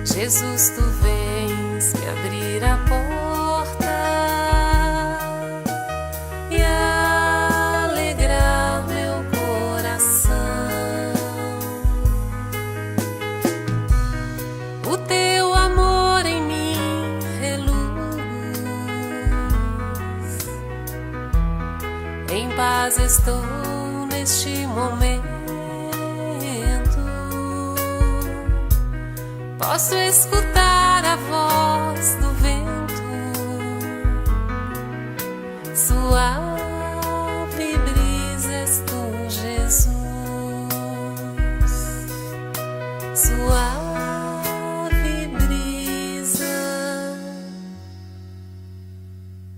Jesus, tu vens me abrir a porta e alegrar meu coração. O teu amor em mim reluz, em paz estou neste momento. Posso escutar a voz do vento, suave brisa és tu, Jesus, suave brisa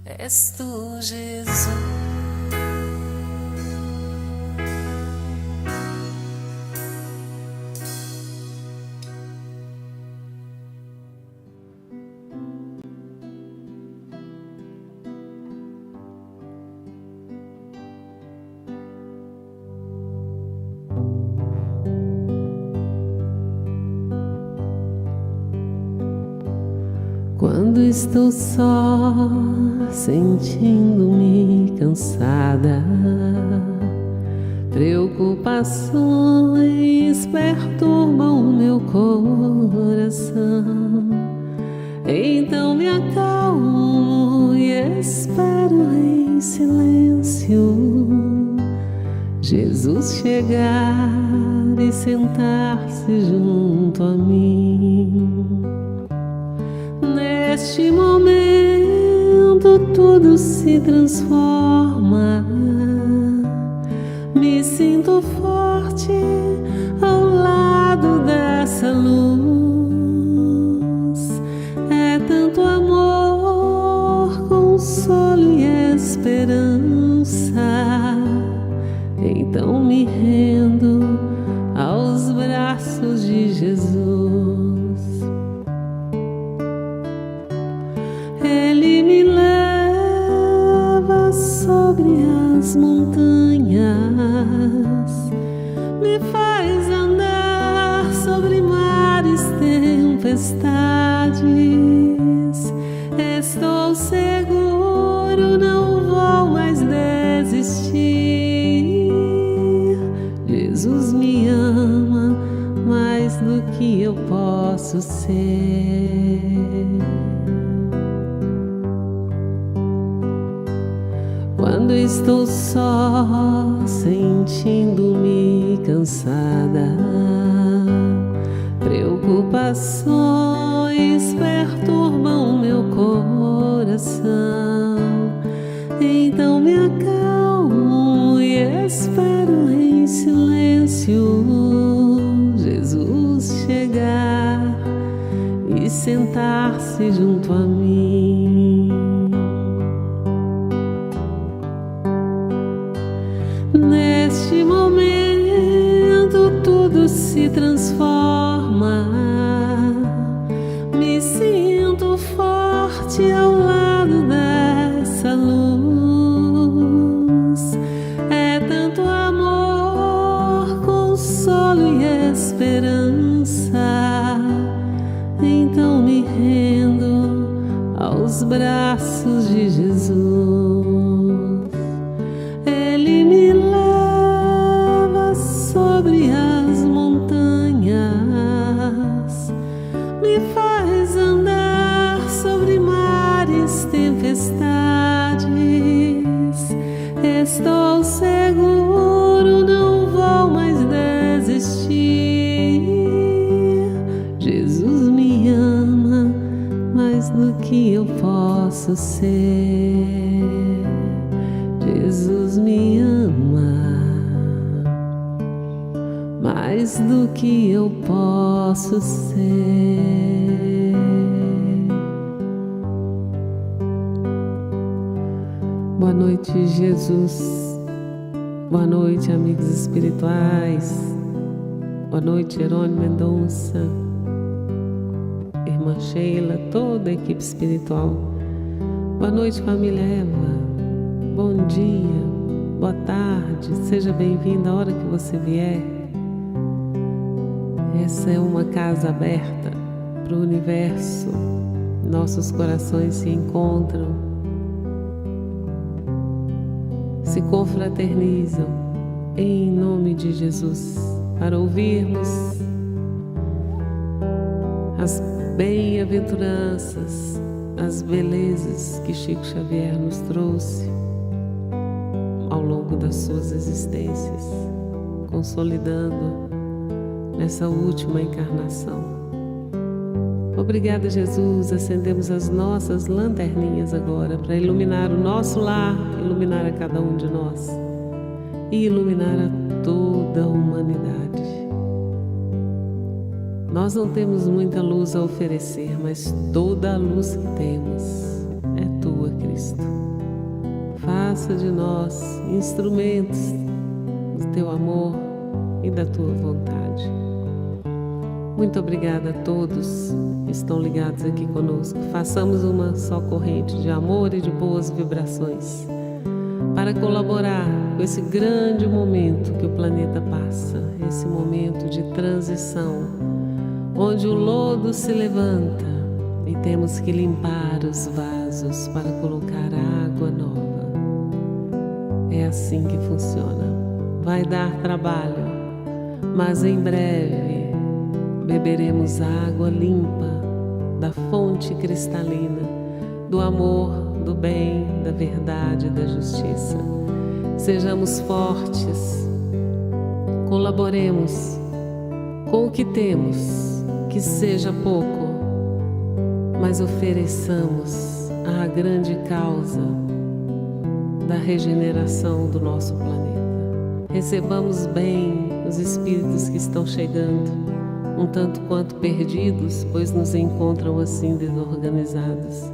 és tu, Jesus. Quando estou só, sentindo-me cansada, preocupações perturbam o meu coração. Então me acalmo e espero em silêncio Jesus chegar e sentar-se junto a mim. Neste momento tudo se transforma, me sinto forte ao lado dessa luz. É tanto amor, consolo e esperança. Então me rendo aos braços de Jesus. Ele me leva sobre as montanhas, me faz andar sobre mares, tempestades. Estou seguro, não vou mais desistir. Jesus me ama mais do que eu posso ser. Quando estou só, sentindo-me cansada, preocupações perturbam meu coração. Então me acalmo e espero em silêncio Jesus chegar e sentar-se junto a mim. Neste momento tudo se transforma, me sinto forte ao lado dessa luz. É tanto amor, consolo e esperança. Então me rendo aos braços de Jesus. Ele me leva sobre as montanhas, me faz andar sobre mares, tempestades. Estou seguro, não vou mais desistir. Jesus me ama mais do que eu posso ser. Jesus me ama mais do que eu posso ser. Boa noite, Jesus. Boa noite, amigos espirituais. Boa noite, Jerônimo Mendonça, irmã Sheila, toda a equipe espiritual. Boa noite, família Eva. Bom dia, boa tarde, seja bem-vindo a hora que você vier. Essa é uma casa aberta para o universo, nossos corações se encontram, se confraternizam em nome de Jesus, para ouvirmos as bem-aventuranças, as belezas que Chico Xavier nos trouxe ao longo das suas existências, consolidando nessa última encarnação. Obrigada, Jesus. Acendemos as nossas lanterninhas agora para iluminar o nosso lar, iluminar a cada um de nós e iluminar a toda a humanidade. Nós não temos muita luz a oferecer, mas toda a luz que temos é Tua, Cristo. Faça de nós instrumentos do Teu amor e da Tua vontade. Muito obrigada a todos que estão ligados aqui conosco. Façamos uma só corrente de amor e de boas vibrações para colaborar com esse grande momento que o planeta passa, esse momento de transição, onde o lodo se levanta e temos que limpar os vasos para colocar água nova. É assim que funciona. Vai dar trabalho, mas em breve beberemos água limpa da fonte cristalina, do amor, do bem, da verdade e da justiça. Sejamos fortes, colaboremos com o que temos, que seja pouco, mas ofereçamos à grande causa da regeneração do nosso planeta. Recebamos bem os espíritos que estão chegando, um tanto quanto perdidos, pois nos encontram assim desorganizados.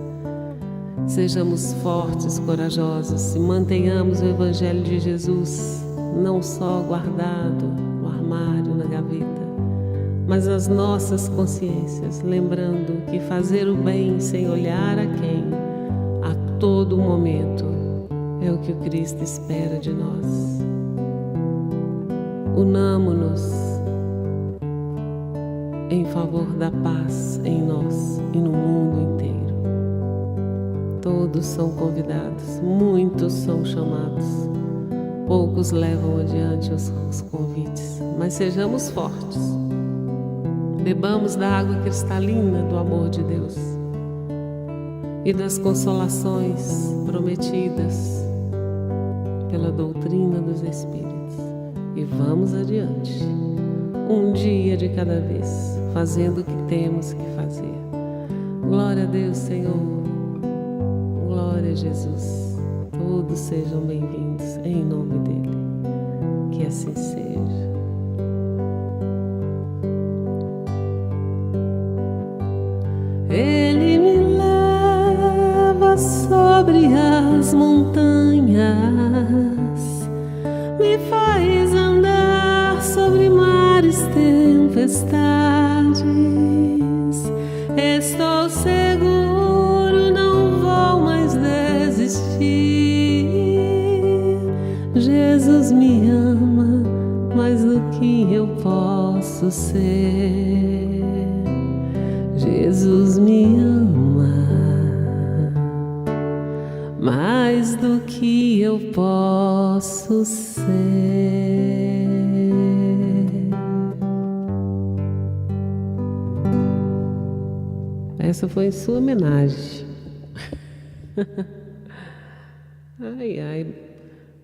Sejamos fortes, corajosos e mantenhamos o Evangelho de Jesus não só guardado no armário, na gaveta, mas nas nossas consciências, lembrando que fazer o bem sem olhar a quem, a todo momento, é o que o Cristo espera de nós. Unamo-nos em favor da paz em nós e no mundo inteiro. Todos são convidados, muitos são chamados, poucos levam adiante os convites, mas sejamos fortes. Bebamos da água cristalina do amor de Deus e das consolações prometidas pela doutrina dos Espíritos. E vamos adiante, um dia de cada vez, fazendo o que temos que fazer. Glória a Deus, Senhor. Glória a Jesus. Todos sejam bem-vindos em nome dEle. Que assim seja. Ele me leva sobre as montanhas, me faz andar sobre mares, tempestades. Estou seguro, não vou mais desistir. Jesus me ama mais do que eu posso ser. Jesus me ama mais do que eu posso ser. Essa foi em sua homenagem. Ai, ai.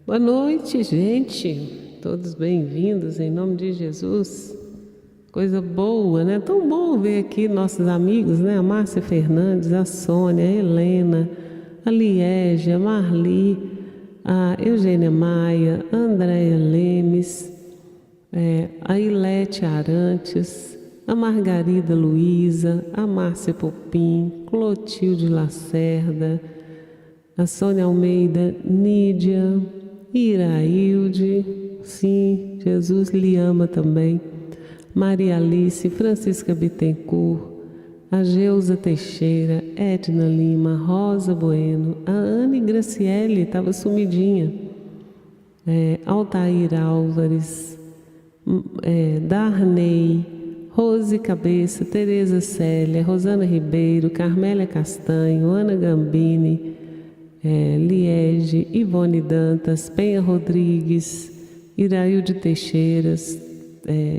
Boa noite, gente. Todos bem-vindos em nome de Jesus. Coisa boa, né? Tão bom ver aqui nossos amigos, né? A Márcia Fernandes, a Sônia, a Helena, a Liege, a Marli, a Eugênia Maia, a Andréia Lemes, a Ilete Arantes, a Margarida Luiza, a Márcia Popim, Clotilde Lacerda, a Sônia Almeida, Nídia, Irailde, sim, Jesus lhe ama também, Maria Alice, Francisca Bittencourt, a Geusa Teixeira, Edna Lima, Rosa Bueno, a Anne Graciele, estava sumidinha, Altair Álvares, Darney, Rose Cabeça, Tereza Célia, Rosana Ribeiro, Carmélia Castanho, Ana Gambini, Liege, Ivone Dantas, Penha Rodrigues, Irailde Teixeiras,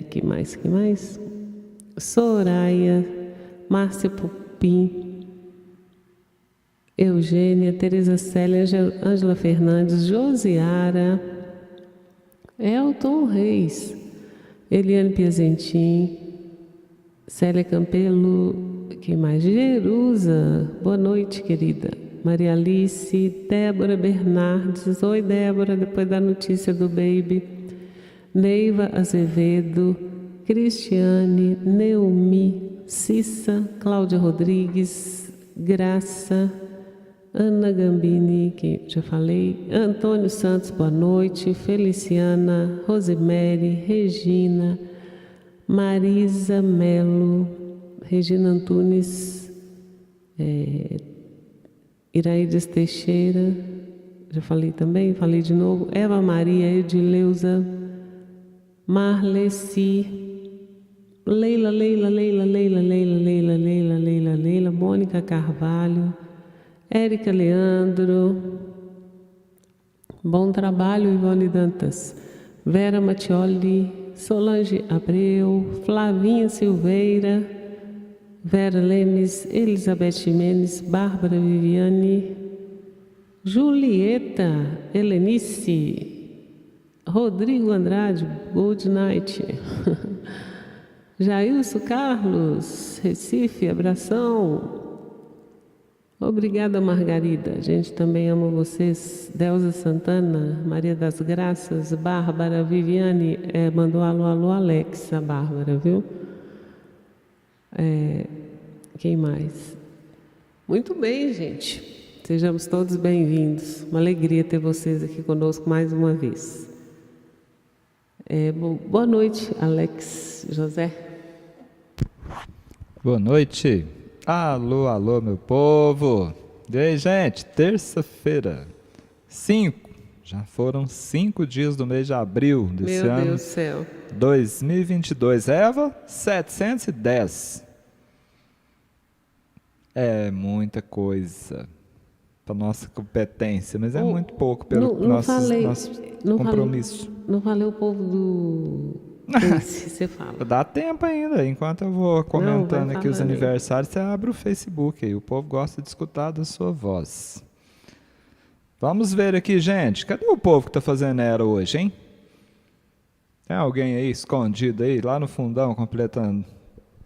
que mais? Soraya, Márcia Pupim, Eugênia, Tereza Célia, Ângela Fernandes, Josiara, Elton Reis, Eliane Piazentin, Célia Campelo, quem mais? Jerusa, boa noite, querida. Maria Alice, Débora Bernardes, oi Débora, depois da notícia do baby. Neiva Azevedo, Cristiane, Neumi, Cissa, Cláudia Rodrigues, Graça, Ana Gambini, que já falei, Antônio Santos, boa noite, Feliciana, Rosemary, Regina, Marisa Melo, Regina Antunes, Iraides Teixeira, já falei também, falei de novo, Eva Maria, Edileuza, Marleci, Leila, Mônica Carvalho, Érica Leandro, bom trabalho, Ivone Dantas, Vera Mattioli, Solange Abreu, Flavinha Silveira, Vera Lemes, Elizabeth Menes, Bárbara Viviane, Julieta, Helenice, Rodrigo Andrade, Good Night, Jailson Carlos, Recife, abração. Obrigada, Margarida. A gente também ama vocês. Delza Santana, Maria das Graças, Bárbara, Viviane, mandou alô, Alexa, Bárbara, viu? Quem mais? Muito bem, gente. Sejamos todos bem-vindos. Uma alegria ter vocês aqui conosco mais uma vez. Boa noite, Alex José. Boa noite. Alô, meu povo. E aí, gente, terça-feira, 5. Já foram 5 dias do mês de abril desse ano. Meu Deus do céu. 2022. Eva, 710. É muita coisa para nossa competência, mas é muito pouco pelo nosso compromisso. Não falei o povo do... Você fala. Dá tempo ainda, enquanto eu vou comentando aqui os aniversários, você abre o Facebook aí, o povo gosta de escutar da sua voz. Vamos ver aqui, gente, cadê o povo que está fazendo era hoje, hein? Tem alguém aí escondido aí, lá no fundão, completando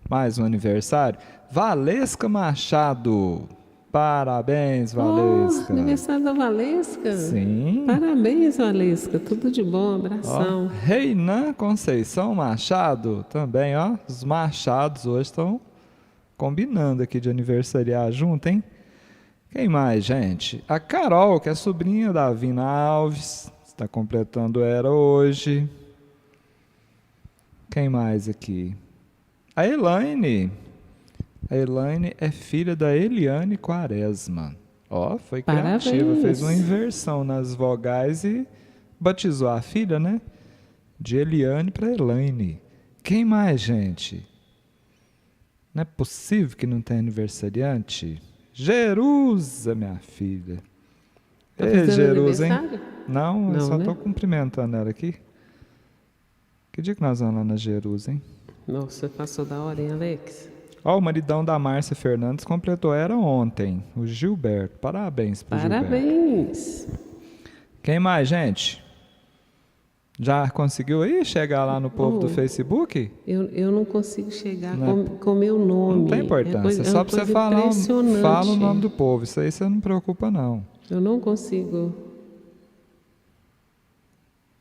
mais um aniversário? Valesca Machado, parabéns, Valesca. Aniversário da Valesca? Sim. Parabéns, Valesca, tudo de bom, abração. Reinan Conceição Machado, também, ó, os Machados hoje estão combinando aqui de aniversariar junto, hein? Quem mais, gente? A Carol, que é sobrinha da Vina Alves, está completando era hoje. Quem mais aqui? A Elaine. A Elaine é filha da Eliane Quaresma. Ó, foi criativa, parabéns. Fez uma inversão nas vogais e batizou a filha, né? De Eliane para Elaine. Quem mais, gente? Não é possível que não tenha aniversariante? Jerusa, minha filha. Tá Ei, Jerusa, hein? Não, eu só né? tô cumprimentando ela aqui. Que dia que nós vamos lá na Jerusa, hein? Nossa, passou da hora, hein, Alex? Ó, o maridão da Márcia Fernandes completou era ontem, o Gilberto. Parabéns pro Gilberto. Parabéns. Quem mais, gente? Já conseguiu aí chegar lá no povo do Facebook? Eu não consigo chegar Não com meu nome. Não tem importância, só para você falar, fala o nome do povo. Isso aí você não preocupa, não. Eu não consigo.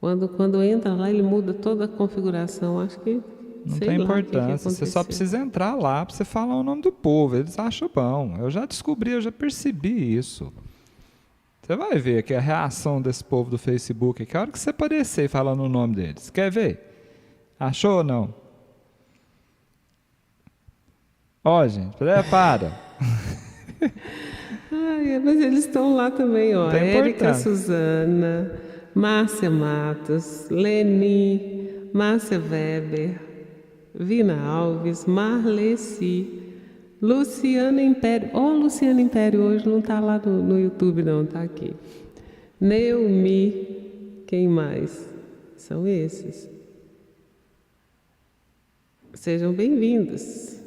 Quando entra lá, ele muda toda a configuração. Acho que não tem importância. Você só precisa entrar lá para você falar o nome do povo. Eles acham bom. Eu já descobri, eu já percebi isso. Você vai ver aqui a reação desse povo do Facebook. Que a hora que você aparecer falando o nome deles. Quer ver? Achou ou não? Ó, gente, para. Ai, mas eles estão lá também, ó. Érica Suzana, Márcia Matos, Leni, Márcia Weber, Vina Alves, Marleci, Luciana Império. Luciana Império hoje não está lá no YouTube não, está aqui. Neumi, quem mais? São esses. Sejam bem-vindos.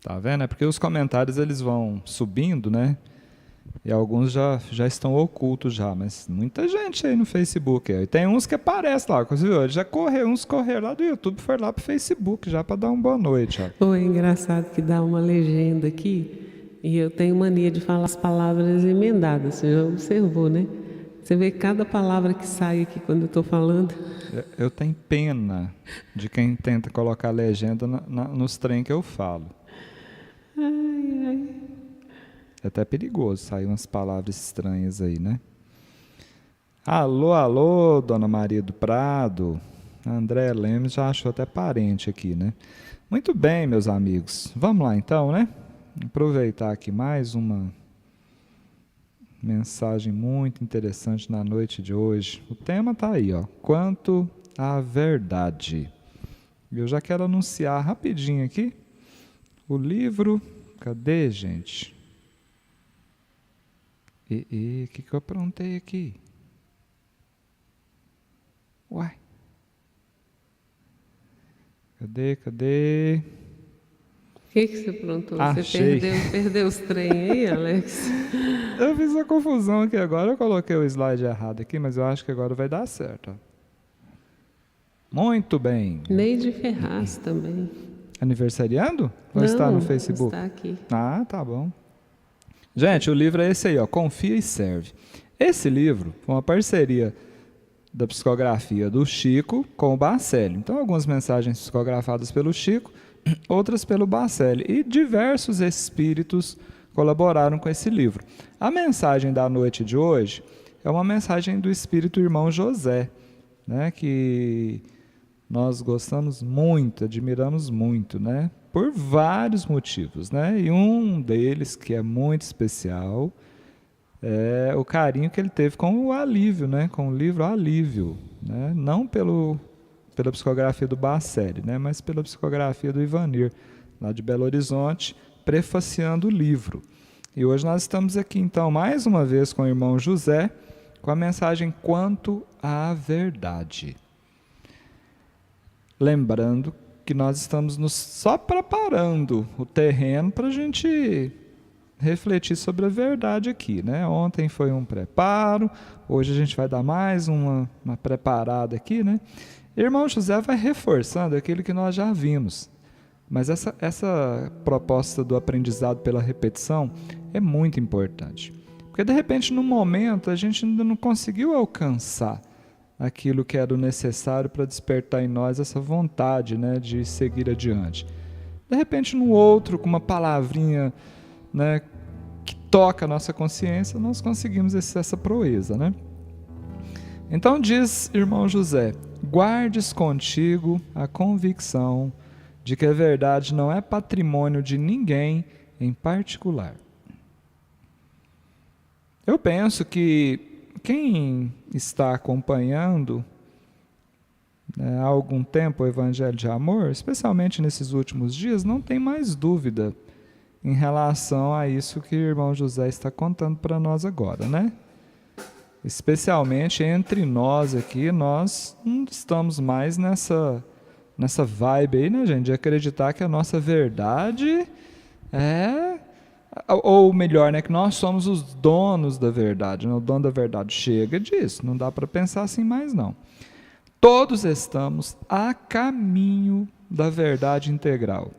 Tá vendo? É porque os comentários eles vão subindo, né? E alguns já estão ocultos já, mas muita gente aí no Facebook. E tem uns que aparecem lá, você viu? Já uns correram lá do YouTube, foram lá pro Facebook já para dar uma boa noite. É engraçado que dá uma legenda aqui e eu tenho mania de falar as palavras emendadas. Você já observou, né? Você vê cada palavra que sai aqui quando eu estou falando. Eu tenho pena de quem tenta colocar legenda nos trem que eu falo. Ai. É até perigoso sair umas palavras estranhas aí, né? Alô, Dona Maria do Prado. André Lemes já achou até parente aqui, né? Muito bem, meus amigos. Vamos lá então, né? Aproveitar aqui mais uma mensagem muito interessante na noite de hoje. O tema está aí, ó. Quanto à verdade. Eu já quero anunciar rapidinho aqui o livro. Cadê, gente? O que eu aprontei aqui? Uai. Cadê? O que você aprontou? Achei. Você perdeu os trem aí, Alex? Eu fiz uma confusão aqui agora, eu coloquei o slide errado aqui, mas eu acho que agora vai dar certo. Ó. Muito bem. Neide Ferraz também. Aniversariando? Ou está no Facebook? Está aqui. Ah, tá bom. Gente, o livro é esse aí, ó, Confia e Serve. Esse livro foi uma parceria da psicografia do Chico com o Bacelli. Então, algumas mensagens psicografadas pelo Chico, outras pelo Bacelli. E diversos espíritos colaboraram com esse livro. A mensagem da noite de hoje é uma mensagem do espírito irmão José, né, que nós gostamos muito, admiramos muito, né, por vários motivos, né, e um deles, que é muito especial, é o carinho que ele teve com o Alívio, né, com o livro Alívio, né, não pela psicografia do Bacelli, né, mas pela psicografia do Ivanir, lá de Belo Horizonte, prefaciando o livro. E hoje nós estamos aqui, então, mais uma vez com o irmão José, com a mensagem Quanto à Verdade. Lembrando que nós estamos só preparando o terreno para a gente refletir sobre a verdade aqui, né? Ontem foi um preparo, hoje a gente vai dar mais uma preparada aqui, né? Irmão José vai reforçando aquilo que nós já vimos. Mas essa proposta do aprendizado pela repetição é muito importante. Porque, de repente, no momento, a gente ainda não conseguiu alcançar aquilo que era o necessário para despertar em nós essa vontade, né, de seguir adiante. De repente, no outro, com uma palavrinha, né, que toca a nossa consciência, nós conseguimos essa proeza, né? Então, diz irmão José, guardes contigo a convicção de que a verdade não é patrimônio de ninguém em particular. Eu penso que quem está acompanhando há algum tempo o Evangelho de Amor, especialmente nesses últimos dias, não tem mais dúvida em relação a isso que o irmão José está contando para nós agora, né? Especialmente entre nós aqui, nós não estamos mais nessa vibe aí, né, gente, de acreditar que a nossa verdade é... Ou melhor, né, que nós somos os donos da verdade, né? O dono da verdade chega disso, não dá para pensar assim mais não. Todos estamos a caminho da verdade integral,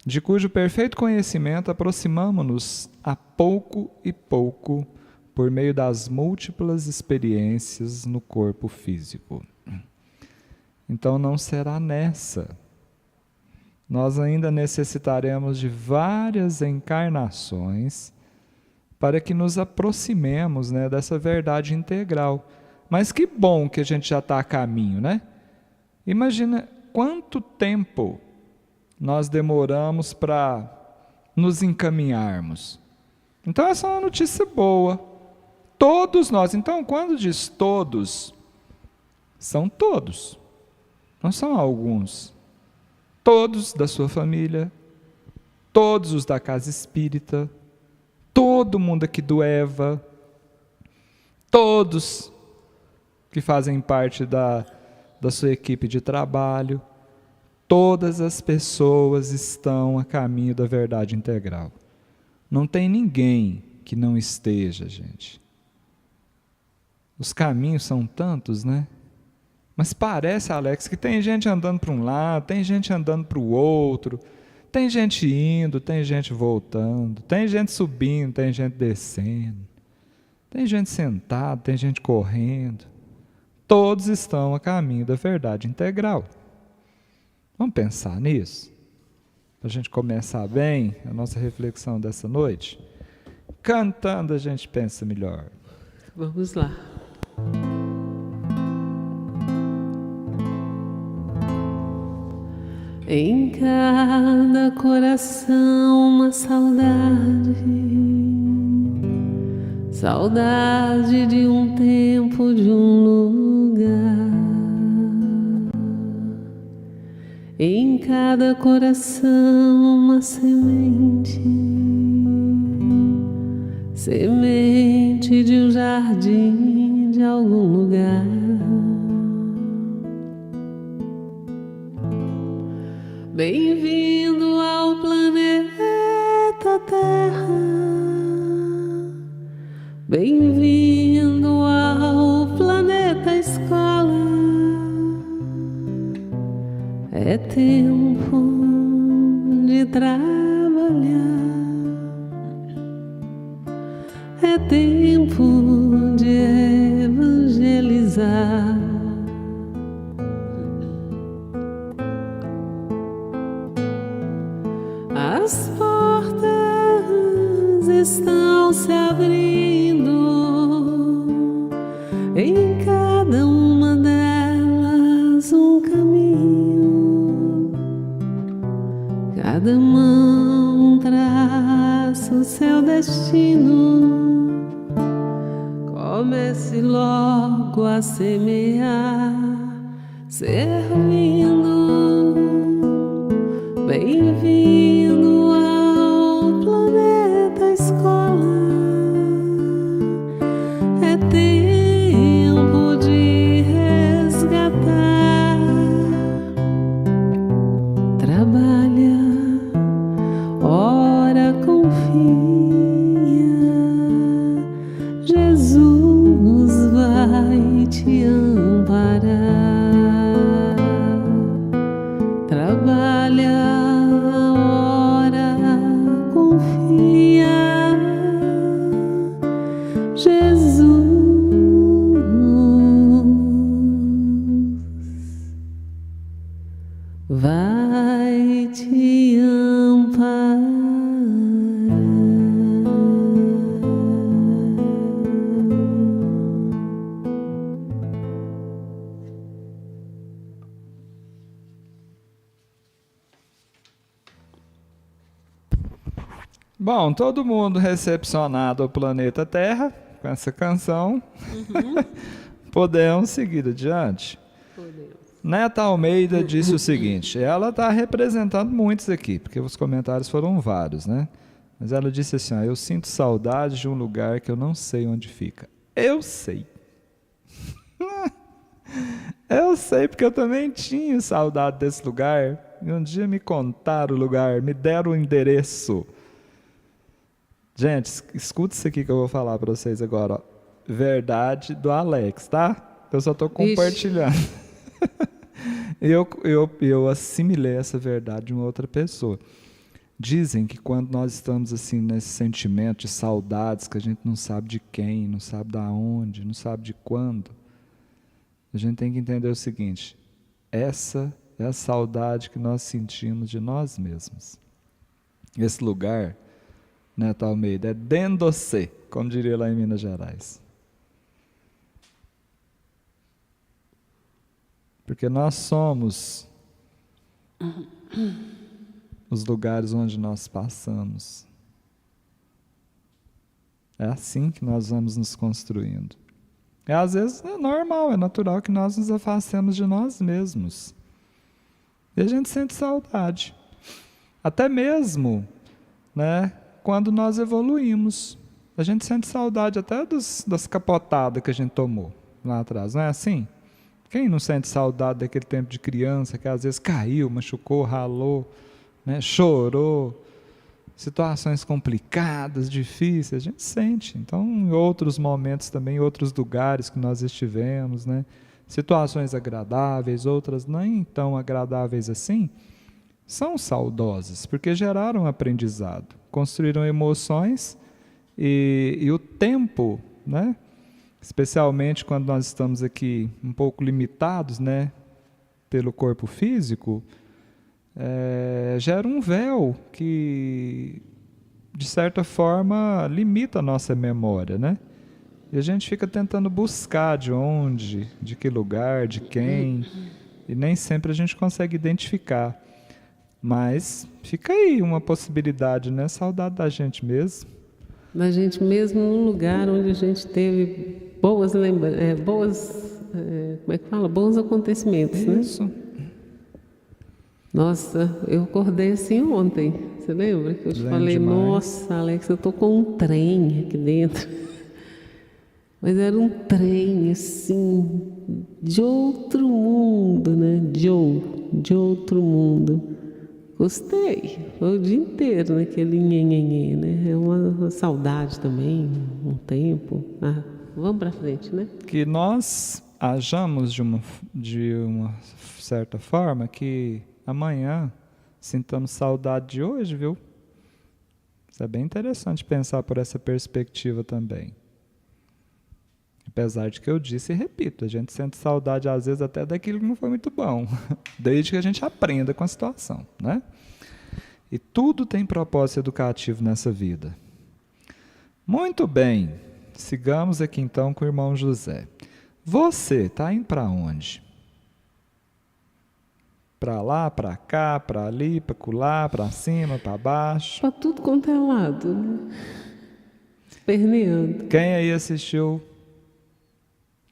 de cujo perfeito conhecimento aproximamo-nos a pouco e pouco por meio das múltiplas experiências no corpo físico. Então não será nessa. Nós ainda necessitaremos de várias encarnações para que nos aproximemos, né, dessa verdade integral. Mas que bom que a gente já está a caminho, né? Imagina quanto tempo nós demoramos para nos encaminharmos. Então essa é uma notícia boa. Todos nós. Então quando diz todos, são todos. Não são alguns. Todos da sua família, todos os da casa espírita, todo mundo aqui do EVA, todos que fazem parte da sua equipe de trabalho, todas as pessoas estão a caminho da verdade integral. Não tem ninguém que não esteja, gente. Os caminhos são tantos, né? Mas parece, Alex, que tem gente andando para um lado, tem gente andando para o outro, tem gente indo, tem gente voltando, tem gente subindo, tem gente descendo, tem gente sentada, tem gente correndo. Todos estão a caminho da verdade integral. Vamos pensar nisso? Para a gente começar bem a nossa reflexão dessa noite? Cantando a gente pensa melhor. Vamos lá. Em cada coração uma saudade, saudade de um tempo, de um lugar. Em cada coração uma semente, semente de um jardim, de algum lugar. Bem-vindo ao planeta Terra, bem-vindo ao planeta Escola. É tempo de trabalhar, é tempo de evangelizar. As portas estão se abrindo, em cada uma delas um caminho, cada mão traça o seu destino. Comece logo a semear, servindo. Bem-vindo ao planeta Escola. É tempo de resgatar. Trabalha, ora, confia. Jesus vai te amparar. Trabalha, vai te amparar. Bom, todo mundo recepcionado ao planeta Terra com essa canção. Podemos seguir adiante. Podemos. Neta Almeida disse o seguinte, ela está representando muitos aqui, porque os comentários foram vários, né? Mas ela disse assim, eu sinto saudade de um lugar que eu não sei onde fica. Eu sei. Eu sei, porque eu também tinha saudade desse lugar. E um dia me contaram o lugar, me deram o endereço. Gente, escuta isso aqui que eu vou falar para vocês agora. Ó. Verdade do Alex, tá? Eu só estou compartilhando. Eu assimilei essa verdade de uma outra pessoa. Dizem que quando nós estamos assim nesse sentimento de saudades, que a gente não sabe de quem, não sabe de onde, não sabe de quando, a gente tem que entender o seguinte, essa é a saudade que nós sentimos de nós mesmos. Esse lugar, Neto Almeida, é dentro de você, como diria lá em Minas Gerais. Porque nós somos os lugares onde nós passamos. É assim que nós vamos nos construindo. E às vezes é normal, é natural que nós nos afastemos de nós mesmos. E a gente sente saudade. Até mesmo, né, quando nós evoluímos. A gente sente saudade até das capotadas que a gente tomou lá atrás, não é assim? Quem não sente saudade daquele tempo de criança que às vezes caiu, machucou, ralou, né, chorou, situações complicadas, difíceis, a gente sente. Então, em outros momentos também, em outros lugares que nós estivemos, né, situações agradáveis, outras nem tão agradáveis assim, são saudosas, porque geraram aprendizado, construíram emoções e o tempo, né, especialmente quando nós estamos aqui um pouco limitados, né, pelo corpo físico, gera um véu que, de certa forma, limita a nossa memória, né? E a gente fica tentando buscar de onde, de que lugar, de quem, e nem sempre a gente consegue identificar. Mas fica aí uma possibilidade, né? Saudade da gente mesmo. Da gente mesmo num lugar onde a gente teve boas lembranças, como é que fala? Bons acontecimentos, Isso. Né? Nossa, eu acordei assim ontem, você lembra? Que eu te falei, demais. nossa, Alex, eu tô com um trem aqui dentro. Mas era um trem, assim, de outro mundo, né? De outro mundo. Gostei, foi o dia inteiro naquele nhenhenhê, né? É uma saudade também, um tempo. Vamos para frente, né? Que nós hajamos de uma certa forma que amanhã sintamos saudade de hoje, viu? Isso é bem interessante pensar por essa perspectiva também. Apesar de que eu disse e repito, a gente sente saudade às vezes até daquilo que não foi muito bom, desde que a gente aprenda com a situação, né? E tudo tem propósito educativo nessa vida. Muito bem, sigamos aqui então com o irmão José. Você está indo para onde? Para lá, para cá, para ali, para colar, para cima, para baixo? Para tudo quanto é lado, né? Perneando. Quem aí assistiu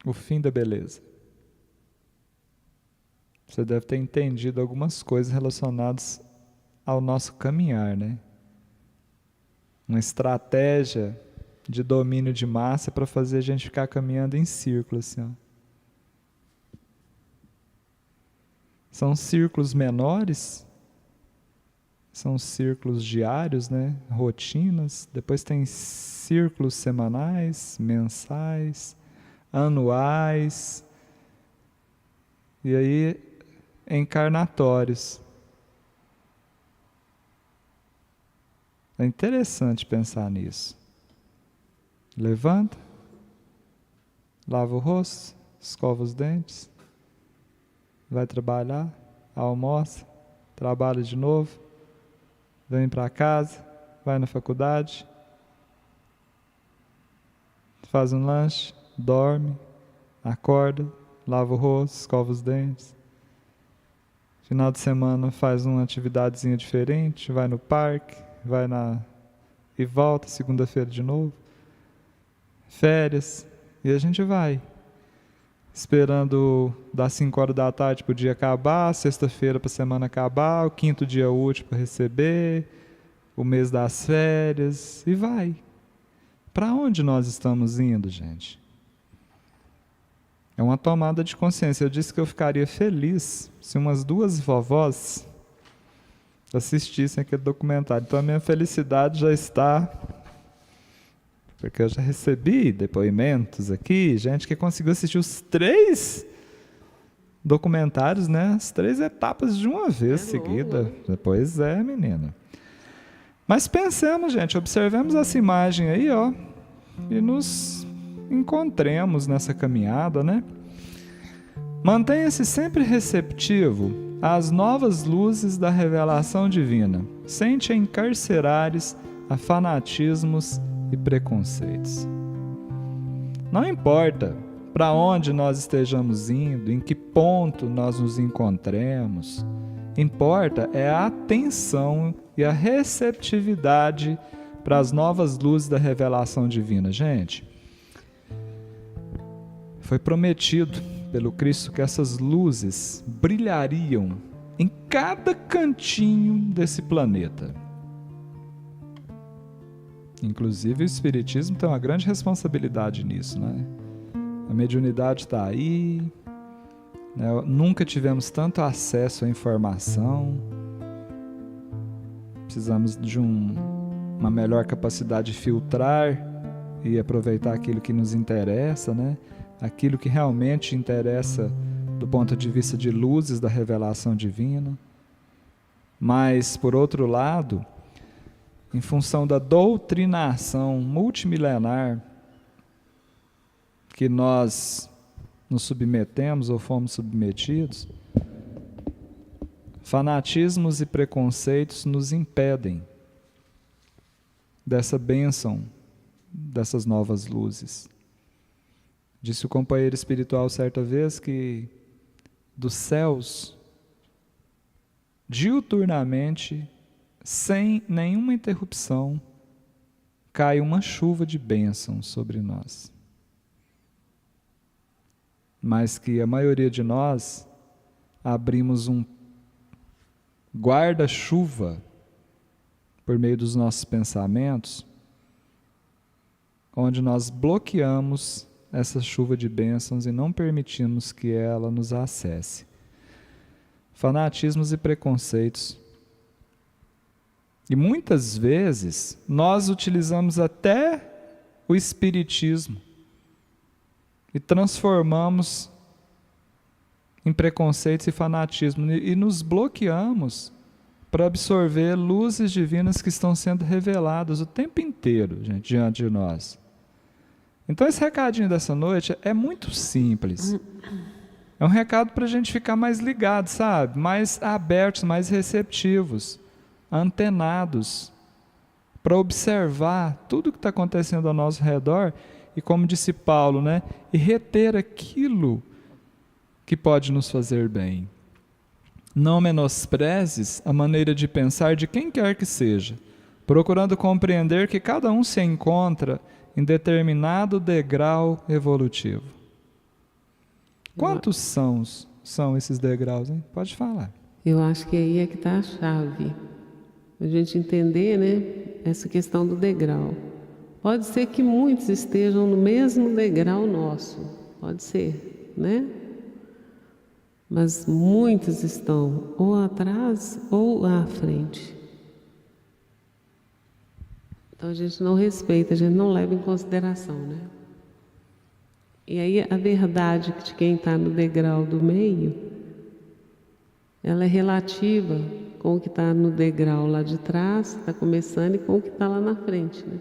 O Fim da Beleza? Você deve ter entendido algumas coisas relacionadas ao nosso caminhar, né? Uma estratégia de domínio de massa para fazer a gente ficar caminhando em círculo, assim, ó. São círculos menores, são círculos diários, né? Rotinas. Depois tem círculos semanais, mensais, anuais, e aí encarnatórios. É interessante pensar nisso. Levanta, lava o rosto, escova os dentes, vai trabalhar, almoça, trabalha de novo, vem para casa, vai na faculdade, faz um lanche, dorme, acorda, lava o rosto, escova os dentes. Final de semana faz uma atividadezinha diferente, vai no parque, e volta segunda-feira de novo. Férias, e a gente vai. Esperando das 5 horas da tarde para o dia acabar, sexta-feira para a semana acabar, o quinto dia útil para receber, o mês das férias, e vai. Para onde nós estamos indo, gente? É uma tomada de consciência. Eu disse que eu ficaria feliz se umas 2 vovós assistissem aquele documentário. Então a minha felicidade já está, porque eu já recebi depoimentos aqui, gente que conseguiu assistir os 3 documentários, né? As 3 etapas de uma vez seguida. Pois é, menina. Mas pensemos, gente, observemos essa imagem aí, ó, e nos encontremos nessa caminhada, né? Mantenha-se sempre receptivo às novas luzes da revelação divina, sem te encarcerares a fanatismos e preconceitos. Não importa para onde nós estejamos indo, em que ponto nós nos encontremos, importa é a atenção e a receptividade para as novas luzes da revelação divina. Gente, foi prometido pelo Cristo que essas luzes brilhariam em cada cantinho desse planeta. Inclusive o Espiritismo tem uma grande responsabilidade nisso, né? A mediunidade está aí, né? Nunca tivemos tanto acesso à informação, precisamos de uma melhor capacidade de filtrar e aproveitar aquilo que nos interessa, né? Aquilo que realmente interessa do ponto de vista de luzes da revelação divina. Mas, por outro lado, em função da doutrinação multimilenar que nós nos submetemos ou fomos submetidos, fanatismos e preconceitos nos impedem dessa bênção, dessas novas luzes. Disse o companheiro espiritual certa vez que dos céus, diuturnamente, sem nenhuma interrupção, cai uma chuva de bênçãos sobre nós. Mas que a maioria de nós abrimos um guarda-chuva por meio dos nossos pensamentos, onde nós bloqueamos essa chuva de bênçãos e não permitimos que ela nos acesse. Fanatismos e preconceitos. E muitas vezes nós utilizamos até o espiritismo e transformamos em preconceitos e fanatismo e nos bloqueamos para absorver luzes divinas que estão sendo reveladas o tempo inteiro, gente, diante de nós. Então esse recadinho dessa noite é muito simples. É um recado para a gente ficar mais ligado, sabe? Mais abertos, mais receptivos, antenados, para observar tudo que está acontecendo ao nosso redor e, como disse Paulo, né? E reter aquilo que pode nos fazer bem. Não menosprezes a maneira de pensar de quem quer que seja, procurando compreender que cada um se encontra em determinado degrau evolutivo. Quantos são esses degraus, hein? Pode falar. Eu acho que aí é que está a chave. A gente entender, né, essa questão do degrau. Pode ser que muitos estejam no mesmo degrau nosso. Pode ser, né? Mas muitos estão ou atrás ou à frente. Então a gente não respeita, a gente não leva em consideração, né? E aí a verdade de quem está no degrau do meio, ela é relativa com o que está no degrau lá de trás, está começando, e com o que está lá na frente, né?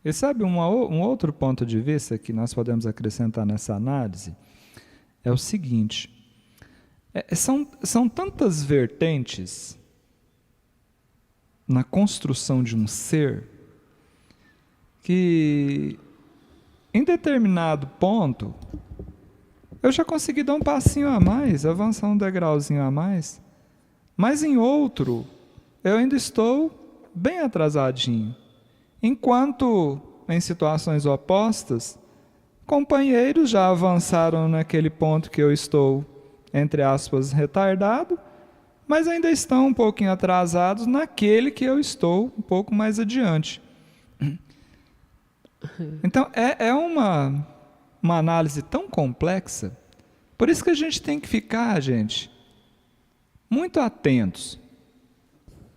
E sabe um outro ponto de vista que nós podemos acrescentar nessa análise? É o seguinte, são tantas vertentes na construção de um ser que em determinado ponto eu já consegui dar um passinho a mais, avançar um degrauzinho a mais, mas em outro eu ainda estou bem atrasadinho, enquanto em situações opostas companheiros já avançaram naquele ponto que eu estou, entre aspas, retardado, mas ainda estão um pouquinho atrasados naquele que eu estou um pouco mais adiante. Então, é uma análise tão complexa, por isso que a gente tem que ficar, gente, muito atentos.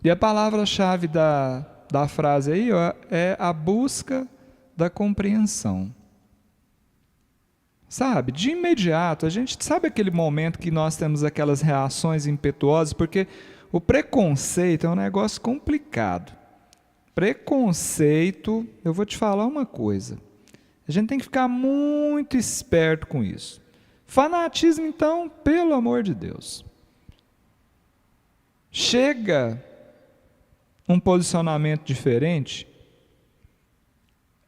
E a palavra-chave da frase aí, ó, é a busca da compreensão. Sabe, de imediato, a gente sabe aquele momento que nós temos aquelas reações impetuosas, porque o preconceito é um negócio complicado. Preconceito, eu vou te falar uma coisa, a gente tem que ficar muito esperto com isso. Fanatismo, então, pelo amor de Deus. Chega um posicionamento diferente,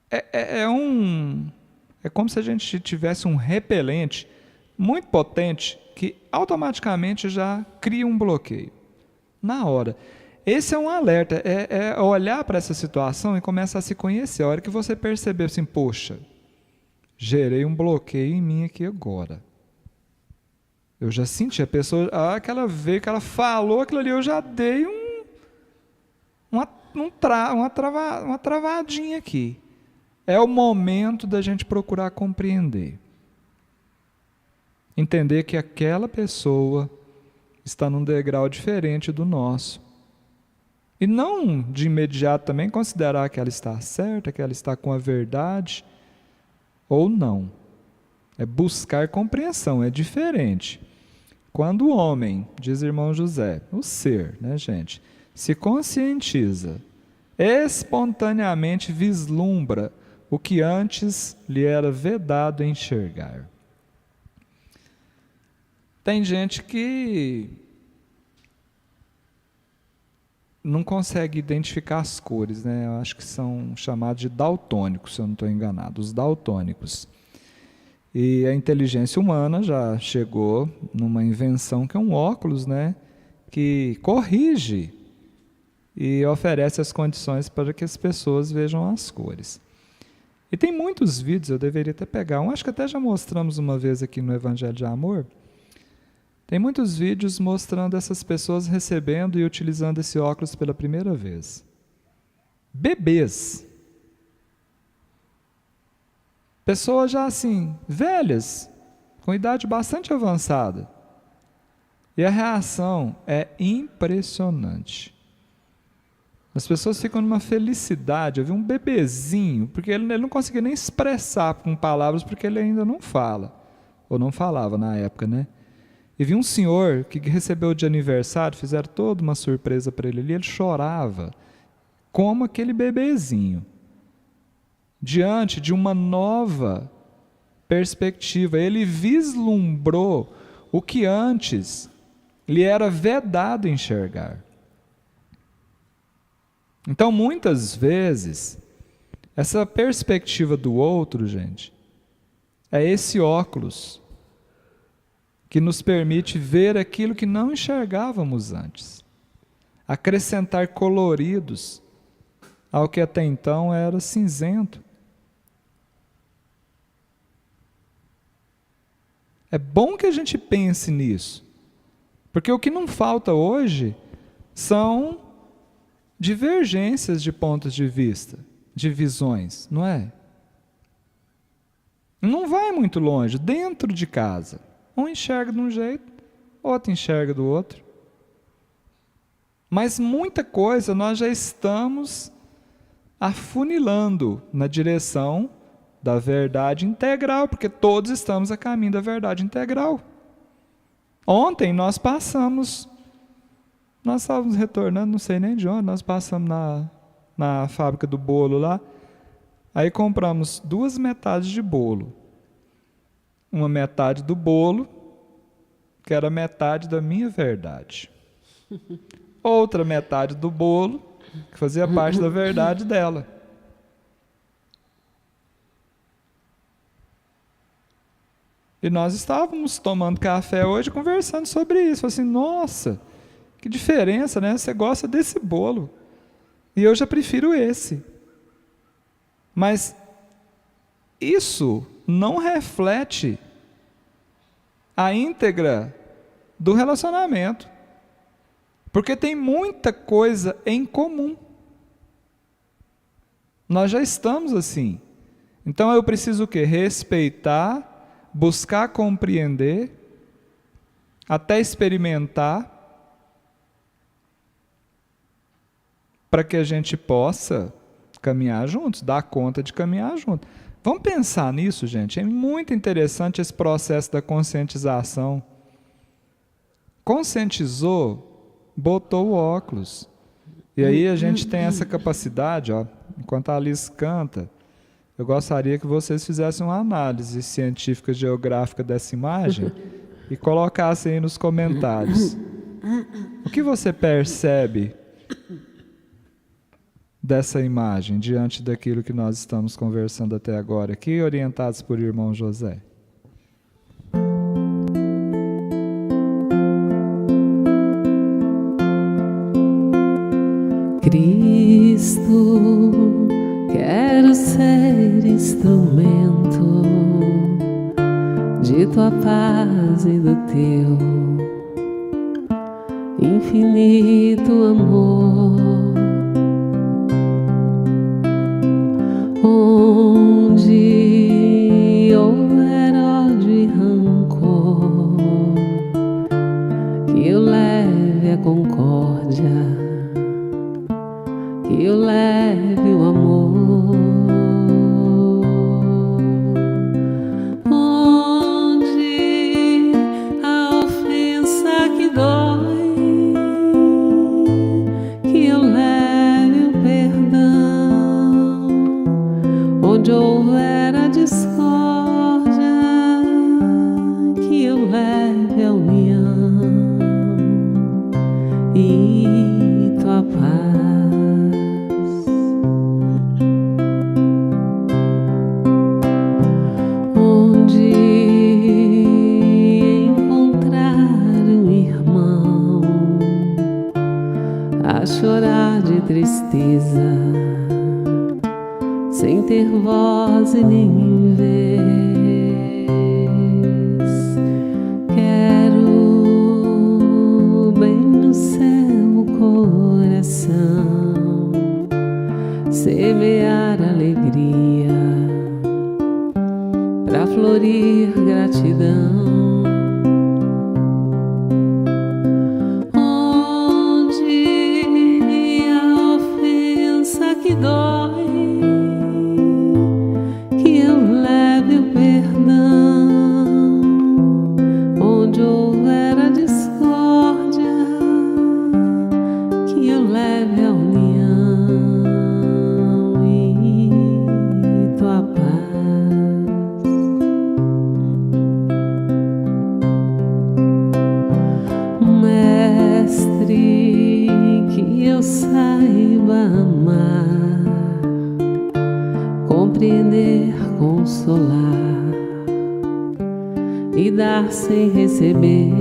é como se a gente tivesse um repelente muito potente que automaticamente já cria um bloqueio. Na hora. Esse é um alerta, é olhar para essa situação e começar a se conhecer. A hora que você perceber assim, poxa, gerei um bloqueio em mim aqui agora. Eu já senti a pessoa, que ela veio, que ela falou aquilo ali, eu já dei uma travadinha aqui. É o momento da gente procurar compreender. Entender que aquela pessoa está num degrau diferente do nosso. E não de imediato também considerar que ela está certa, que ela está com a verdade, ou não. É buscar compreensão, é diferente. Quando o homem, diz o irmão José, o ser, né, gente, se conscientiza, espontaneamente vislumbra o que antes lhe era vedado enxergar. Tem gente que não consegue identificar as cores, né? Eu acho que são chamados de daltônicos, se eu não estou enganado, os daltônicos. E a inteligência humana já chegou numa invenção que é um óculos, né? Que corrige e oferece as condições para que as pessoas vejam as cores. E tem muitos vídeos, eu deveria até pegar um, acho que até já mostramos uma vez aqui no Evangelho de Amor. Tem muitos vídeos mostrando essas pessoas recebendo e utilizando esse óculos pela primeira vez. Bebês. Pessoas já assim, velhas, com idade bastante avançada. E a reação é impressionante. As pessoas ficam numa felicidade. Eu vi um bebezinho, porque ele não conseguia nem expressar com palavras, porque ele ainda não fala. Ou não falava na época, né? E vi um senhor que recebeu de aniversário, fizeram toda uma surpresa para ele ali, ele chorava, como aquele bebezinho. Diante de uma nova perspectiva, ele vislumbrou o que antes lhe era vedado enxergar. Então, muitas vezes, essa perspectiva do outro, gente, é esse óculos que nos permite ver aquilo que não enxergávamos antes, acrescentar coloridos ao que até então era cinzento. É bom que a gente pense nisso, porque o que não falta hoje são divergências de pontos de vista, de visões, não é? Não vai muito longe, dentro de casa. Um enxerga de um jeito, outro enxerga do outro. Mas muita coisa nós já estamos afunilando na direção da verdade integral, porque todos estamos a caminho da verdade integral. Ontem nós estávamos retornando, não sei nem de onde, nós passamos na fábrica do bolo lá, aí compramos 2 metades de bolo. Uma metade do bolo, que era metade da minha verdade. Outra metade do bolo, que fazia parte da verdade dela. E nós estávamos tomando café hoje, conversando sobre isso. Falei assim, nossa, que diferença, né? Você gosta desse bolo. E eu já prefiro esse. Mas isso não reflete a íntegra do relacionamento. Porque tem muita coisa em comum. Nós já estamos assim. Então eu preciso o quê? Respeitar, buscar compreender, até experimentar, para que a gente possa caminhar juntos, dar conta de caminhar juntos. Vamos pensar nisso, gente. É muito interessante esse processo da conscientização. Conscientizou, botou o óculos. E aí a gente tem essa capacidade, ó, enquanto a Alice canta, eu gostaria que vocês fizessem uma análise científica geográfica dessa imagem e colocassem aí nos comentários. O que você percebe dessa imagem, diante daquilo que nós estamos conversando até agora aqui, orientados por irmão José? Cristo, quero ser instrumento de de tua paz e do teu infinito amor, onde houver ódio e rancor, que eu leve a concórdia, que eu leve o amor. Onde houver a discórdia, que eu leve a união e tua paz. Onde encontrar um irmão a chorar de tristeza, sem ter voz e nem vez, quero bem no seu coração semear alegria pra florir gratidão. Onde a ofensa que dói, onde houver a discórdia, que eu leve a união e tua paz. Mestre, que eu saiba amar, compreender, consolar e dar sem receber.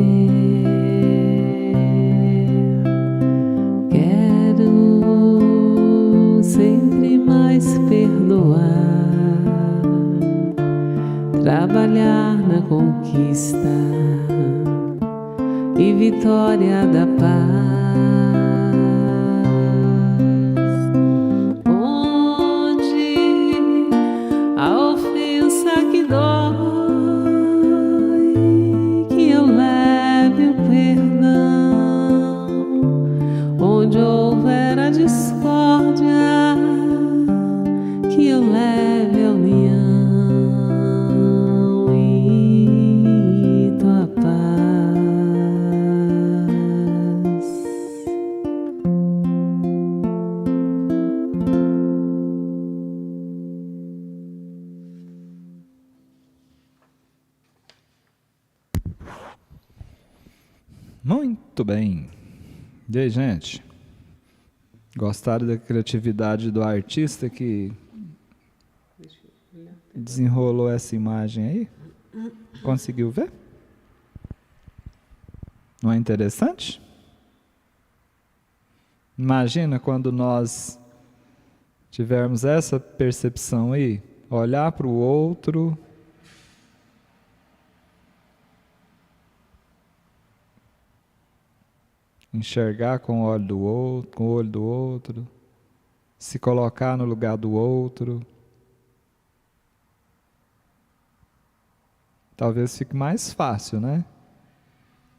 Quero sempre mais perdoar, trabalhar na conquista e vitória da paz. Onde houver a discórdia, que eu leve a união e tua paz. Muito bem. E aí, gente? Gostaram da criatividade do artista que desenrolou essa imagem aí? Conseguiu ver? Não é interessante? Imagina quando nós tivermos essa percepção aí, olhar para o outro, enxergar com o olho do outro, com o olho do outro, se colocar no lugar do outro. Talvez fique mais fácil, né?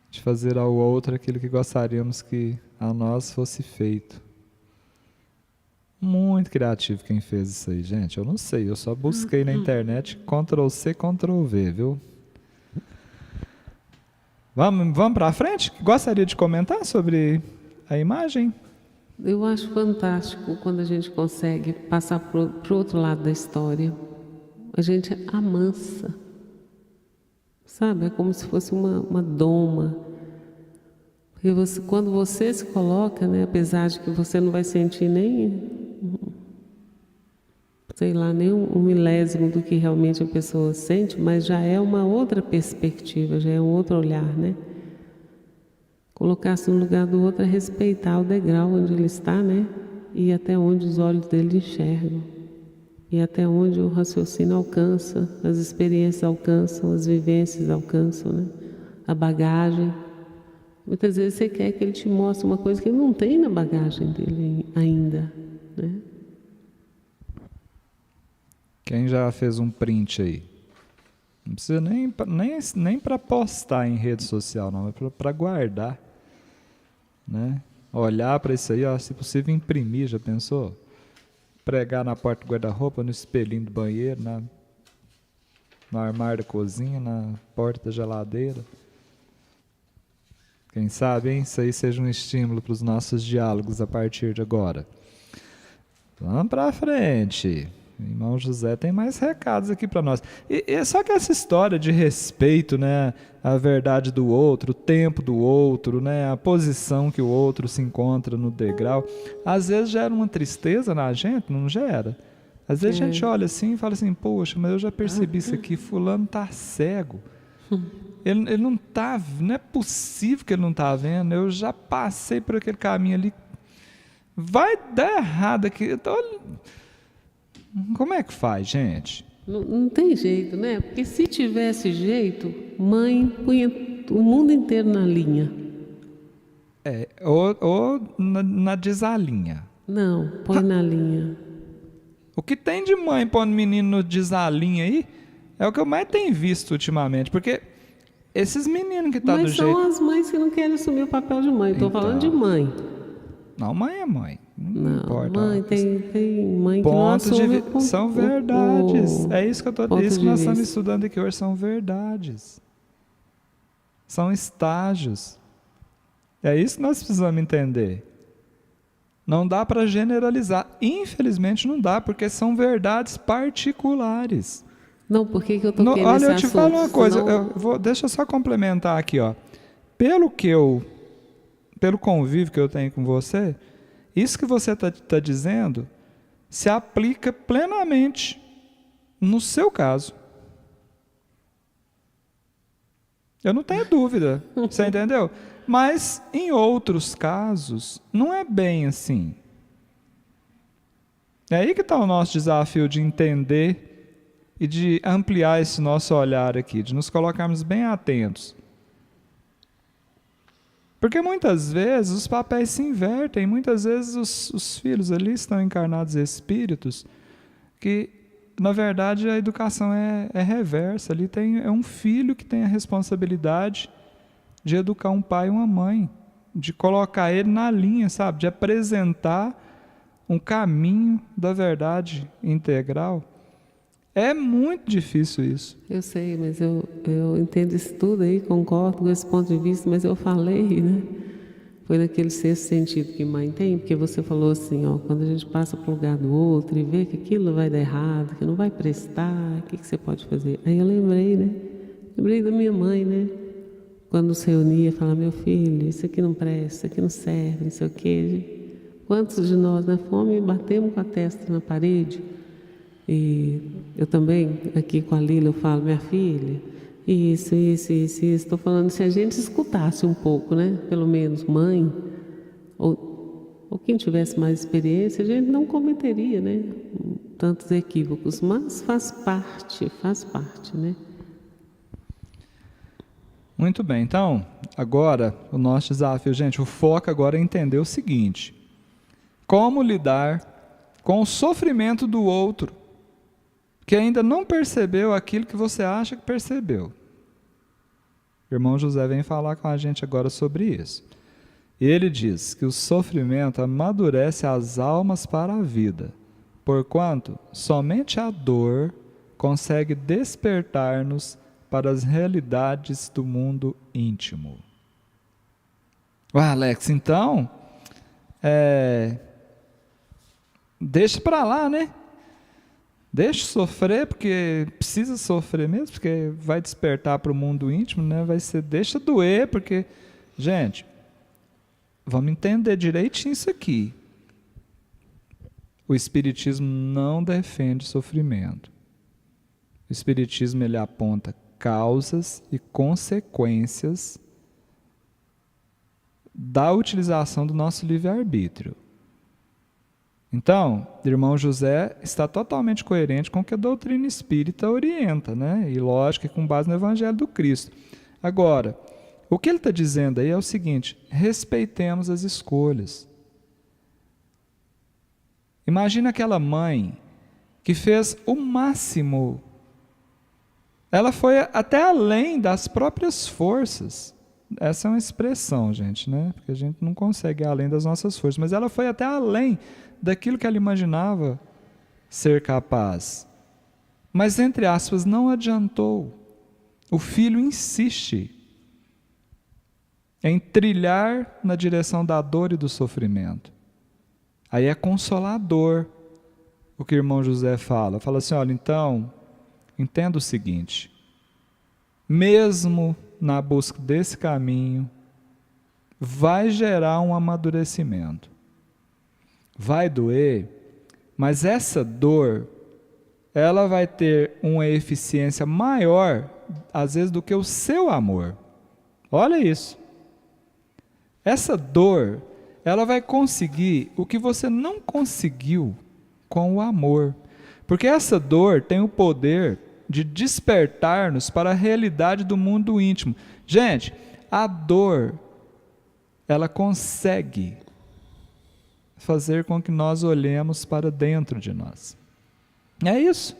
De fazer ao outro aquilo que gostaríamos que a nós fosse feito. Muito criativo quem fez isso aí, gente. Eu não sei, eu só busquei na internet Ctrl+C, Ctrl+V, viu? Vamos para frente? Gostaria de comentar sobre a imagem? Eu acho fantástico quando a gente consegue passar para o outro lado da história. A gente amansa. Sabe? É como se fosse uma doma. Porque quando você se coloca, né, apesar de que você não vai sentir nem, sei lá, nem um milésimo do que realmente a pessoa sente, mas já é uma outra perspectiva, já é um outro olhar, né? Colocar-se no lugar do outro é respeitar o degrau onde ele está, né? E até onde os olhos dele enxergam. e até onde o raciocínio alcança, as experiências alcançam, as vivências alcançam, né? A bagagem. Muitas vezes você quer que ele te mostre uma coisa que ele não tem na bagagem dele ainda, né? Quem já fez um print aí? Não precisa nem para postar em rede social, não, é para guardar, né? Olhar para isso aí, ó, se possível imprimir, já pensou? Pregar na porta do guarda-roupa, no espelhinho do banheiro, no armário da cozinha, na porta da geladeira. Quem sabe, hein? Isso aí seja um estímulo para os nossos diálogos a partir de agora. Vamos para frente. O irmão José tem mais recados aqui para nós. E só que essa história de respeito, né, a verdade do outro, o tempo do outro, né, a posição que o outro se encontra no degrau, às vezes gera uma tristeza na gente, não gera? Às vezes a gente olha assim e fala assim, poxa, mas eu já percebi isso aqui, fulano tá cego. Ele não tá, não é possível que ele não tá vendo, eu já passei por aquele caminho ali, vai dar errado aqui, então... Como é que faz, gente? Não tem jeito, né? Porque se tivesse jeito, mãe punha o mundo inteiro na linha. Ou na desalinha. Não, põe na linha. O que tem de mãe pondo menino no desalinha aí, é o que eu mais tenho visto ultimamente, porque esses meninos que tá do jeito... Mas são as mães que não querem assumir o papel de mãe, estou falando de mãe. Não, mãe é mãe. Não importa. Mãe, tem mãe que não assume são verdades. É isso que eu tô dizendo, que nós estamos estudando aqui hoje, são verdades. São estágios. É isso que nós precisamos entender. Não dá para generalizar. Infelizmente não dá, porque são verdades particulares. Não, por que eu estou querendo Olha, eu te falo uma coisa, deixa eu só complementar aqui, ó. Pelo convívio que eu tenho com você, isso que você está dizendo se aplica plenamente no seu caso. Eu não tenho dúvida, você entendeu? Mas em outros casos, não é bem assim. É aí que está o nosso desafio de entender e de ampliar esse nosso olhar aqui, de nos colocarmos bem atentos. Porque muitas vezes os papéis se invertem, muitas vezes os filhos ali estão encarnados espíritos que, na verdade, a educação é reversa. Ali é um filho que tem a responsabilidade de educar um pai e uma mãe, de colocar ele na linha, sabe? De apresentar um caminho da verdade integral. É muito difícil isso. Eu sei, mas eu entendo isso tudo aí, concordo com esse ponto de vista, mas eu falei, né? Foi naquele sexto sentido que mãe tem, porque você falou assim, ó, quando a gente passa para o lugar do outro e vê que aquilo vai dar errado, que não vai prestar, o que você pode fazer? Aí eu lembrei, né? Lembrei da minha mãe, né? Quando se reunia, falava, meu filho, isso aqui não presta, isso aqui não serve, não sei o quê. Quantos de nós na fome batemos com a testa na parede? E eu também, aqui com a Lila, eu falo, minha filha, isso. Estou falando, se a gente escutasse um pouco, né? Pelo menos mãe, ou quem tivesse mais experiência, a gente não cometeria, né? Tantos equívocos, mas faz parte, né? Muito bem, então, agora o nosso desafio, gente, o foco agora é entender o seguinte: como lidar com o sofrimento do outro, que ainda não percebeu aquilo que você acha que percebeu. O irmão José vem falar com a gente agora sobre isso. Ele diz que o sofrimento amadurece as almas para a vida, porquanto somente a dor consegue despertar-nos para as realidades do mundo íntimo. Alex, então, deixa para lá, né? Deixa sofrer, porque precisa sofrer mesmo, porque vai despertar para o mundo íntimo, né? Deixa doer, porque, gente, vamos entender direitinho isso aqui. O Espiritismo não defende sofrimento. O Espiritismo, ele aponta causas e consequências da utilização do nosso livre-arbítrio. Então, irmão José está totalmente coerente com o que a doutrina espírita orienta, né? E lógico que com base no Evangelho do Cristo. Agora, o que ele está dizendo aí é o seguinte: respeitemos as escolhas. Imagina aquela mãe que fez o máximo. Ela foi até além das próprias forças. Essa é uma expressão, gente, né? Porque a gente não consegue ir além das nossas forças. Mas ela foi até além daquilo que ela imaginava ser capaz. Mas, entre aspas, não adiantou. O filho insiste em trilhar na direção da dor e do sofrimento. Aí é consolador o que o irmão José fala. Fala assim, olha, então, entenda o seguinte, mesmo na busca desse caminho, vai gerar um amadurecimento. Vai doer, mas essa dor, ela vai ter uma eficiência maior, às vezes, do que o seu amor. Olha isso. Essa dor, ela vai conseguir o que você não conseguiu com o amor. Porque essa dor tem o poder de despertar-nos para a realidade do mundo íntimo. Gente, a dor, ela consegue fazer com que nós olhemos para dentro de nós. É isso.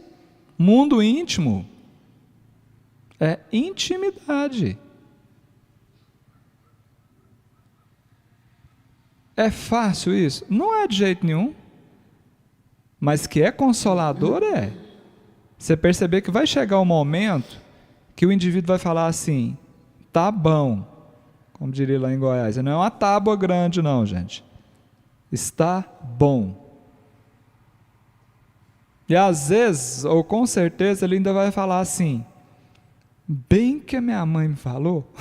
Mundo íntimo é intimidade. É fácil isso? Não é de jeito nenhum. Mas que é consolador, é. Você perceber que vai chegar um momento que o indivíduo vai falar assim, tá bom, como diria lá em Goiás, não é uma tábua grande não, gente. Está bom. E às vezes, ou com certeza, ele ainda vai falar assim, bem que a minha mãe me falou.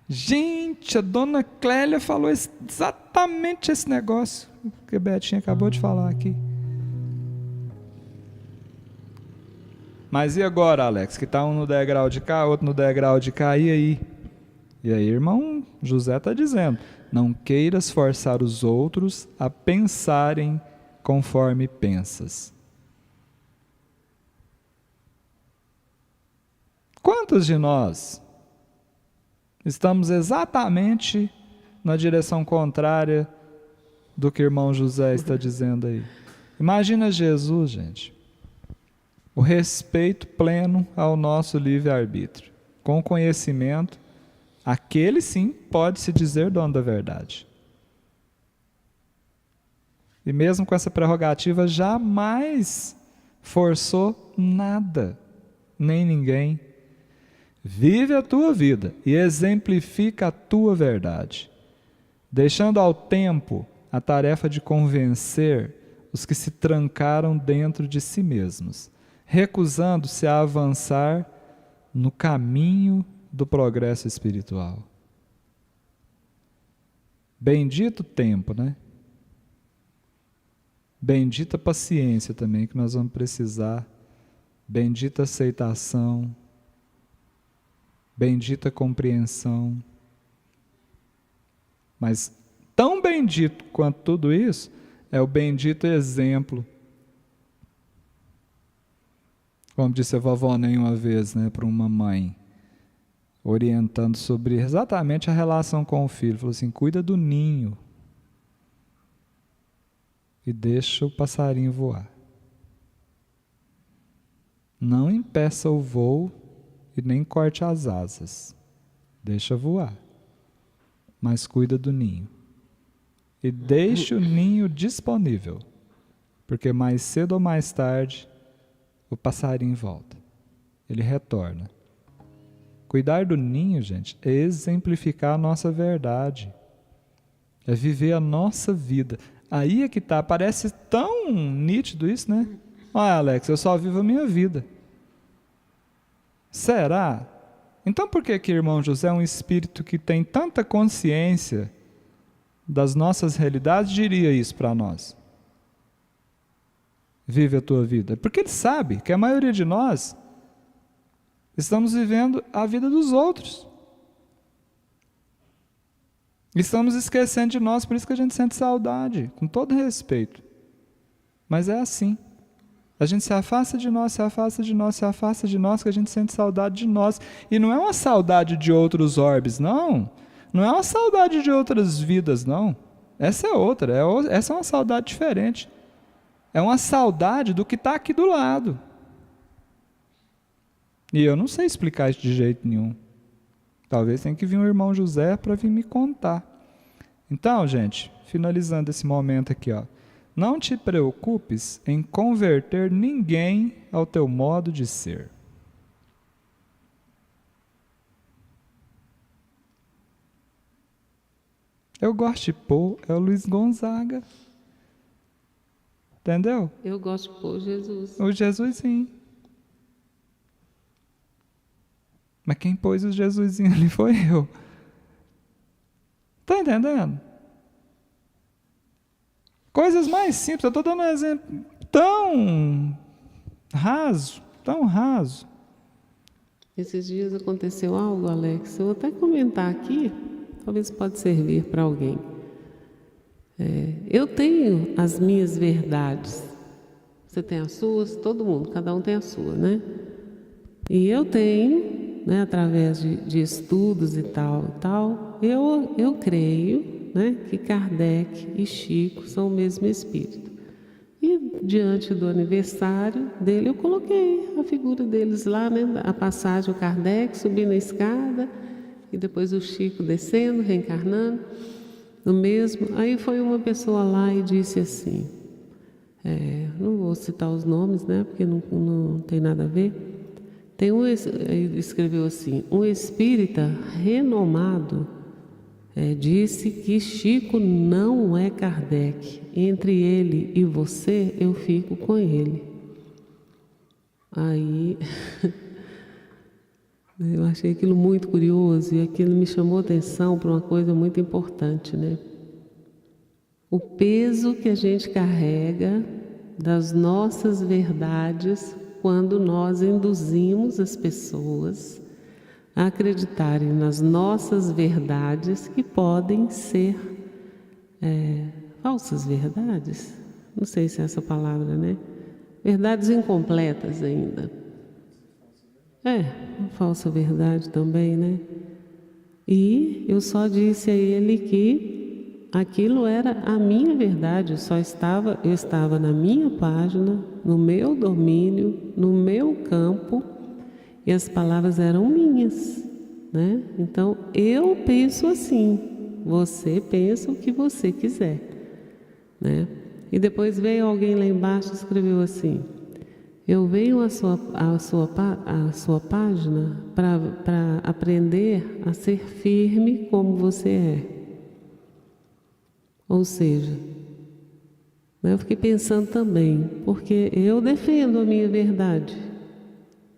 Gente, a dona Clélia falou exatamente esse negócio que a Betinha acabou de falar aqui. Mas e agora, Alex? Que está um no degrau de cá, outro no degrau de cá, e aí? E aí, irmão José está dizendo, não queiras forçar os outros a pensarem conforme pensas. Quantos de nós estamos exatamente na direção contrária do que o irmão José está dizendo aí? Imagina Jesus, gente. O respeito pleno ao nosso livre-arbítrio. Com conhecimento, aquele sim pode se dizer dono da verdade. E mesmo com essa prerrogativa, jamais forçou nada, nem ninguém. Vive a tua vida e exemplifica a tua verdade, deixando ao tempo a tarefa de convencer os que se trancaram dentro de si mesmos, recusando-se a avançar no caminho do progresso espiritual. Bendito tempo, né? Bendita paciência também que nós vamos precisar, bendita aceitação, bendita compreensão. Mas tão bendito quanto tudo isso é o bendito exemplo. Como disse a vovó Nem uma vez, né, para uma mãe, orientando sobre exatamente a relação com o filho. Falou assim, cuida do ninho e deixa o passarinho voar. Não impeça o voo e nem corte as asas. Deixa voar. Mas cuida do ninho. E deixe o ninho disponível, porque mais cedo ou mais tarde o passarinho volta. Ele retorna. Cuidar do ninho, gente, é exemplificar a nossa verdade. É viver a nossa vida. Aí é que tá, parece tão nítido isso, né? Olha, Alex, eu só vivo a minha vida. Será? Então por que que irmão José é um espírito que tem tanta consciência das nossas realidades diria isso para nós? Vive a tua vida. Porque ele sabe que a maioria de nós estamos vivendo a vida dos outros. Estamos esquecendo de nós, por isso que a gente sente saudade, com todo respeito. Mas é assim. A gente se afasta de nós, se afasta de nós, se afasta de nós, que a gente sente saudade de nós. E não é uma saudade de outros orbes, não. Não é uma saudade de outras vidas, não. Essa é outra, essa é uma saudade diferente. É uma saudade do que está aqui do lado. E eu não sei explicar isso de jeito nenhum. Talvez tenha que vir um irmão José para vir me contar. Então, gente, finalizando esse momento aqui, ó. Não te preocupes em converter ninguém ao teu modo de ser. Eu gosto de pôr, é o Luiz Gonzaga. Entendeu? Eu gosto de pôr Jesus. O Jesusinho. Mas quem pôs o Jesusinho ali foi eu. Tá entendendo? Coisas mais simples. Eu estou dando um exemplo tão raso, tão raso. Esses dias aconteceu algo, Alex. Eu vou até comentar aqui. Talvez pode servir para alguém. Eu tenho as minhas verdades. Você tem as suas, todo mundo, cada um tem a sua, né? E eu tenho, né, através de estudos e tal, eu creio, né, que Kardec e Chico são o mesmo espírito. E diante do aniversário dele, eu coloquei a figura deles lá, né, a passagem, o Kardec subindo a escada, e depois o Chico descendo, reencarnando, no mesmo. Aí foi uma pessoa lá e disse assim, não vou citar os nomes, né, porque não tem nada a ver. Ele escreveu assim, um espírita renomado disse que Chico não é Kardec. Entre ele e você, eu fico com ele. Aí... eu achei aquilo muito curioso e aquilo me chamou a atenção para uma coisa muito importante, né? O peso que a gente carrega das nossas verdades quando nós induzimos as pessoas a acreditarem nas nossas verdades que podem ser falsas verdades. Não sei se é essa palavra, né? Verdades incompletas ainda. Uma falsa verdade também, né? E eu só disse a ele que aquilo era a minha verdade, eu estava na minha página, no meu domínio, no meu campo, e as palavras eram minhas, né? Então, eu penso assim, você pensa o que você quiser, né? E depois veio alguém lá embaixo e escreveu assim, eu venho à sua página para aprender a ser firme como você é. Ou seja, eu fiquei pensando também, porque eu defendo a minha verdade.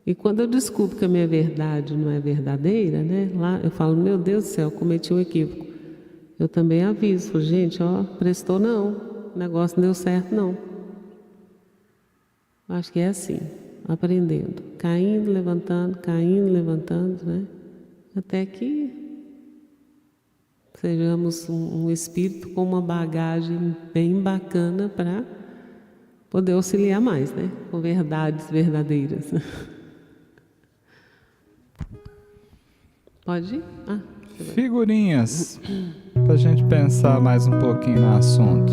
E quando eu descubro que a minha verdade não é verdadeira, né, lá eu falo, meu Deus do céu, cometi um equívoco. Eu também aviso, gente, prestou não, o negócio não deu certo não. Acho que é assim, aprendendo, caindo, levantando, né? Até que sejamos um espírito com uma bagagem bem bacana para poder auxiliar mais, né? Com verdades verdadeiras. Pode ir? Figurinhas, para a gente pensar mais um pouquinho no assunto.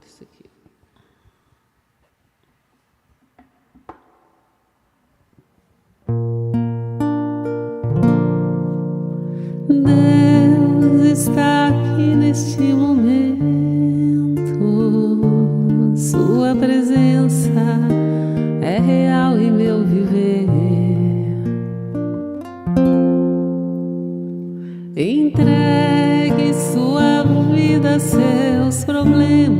Isso aqui. Deus está aqui neste momento, sua presença é real em meu viver. Entregue sua vida, seus problemas.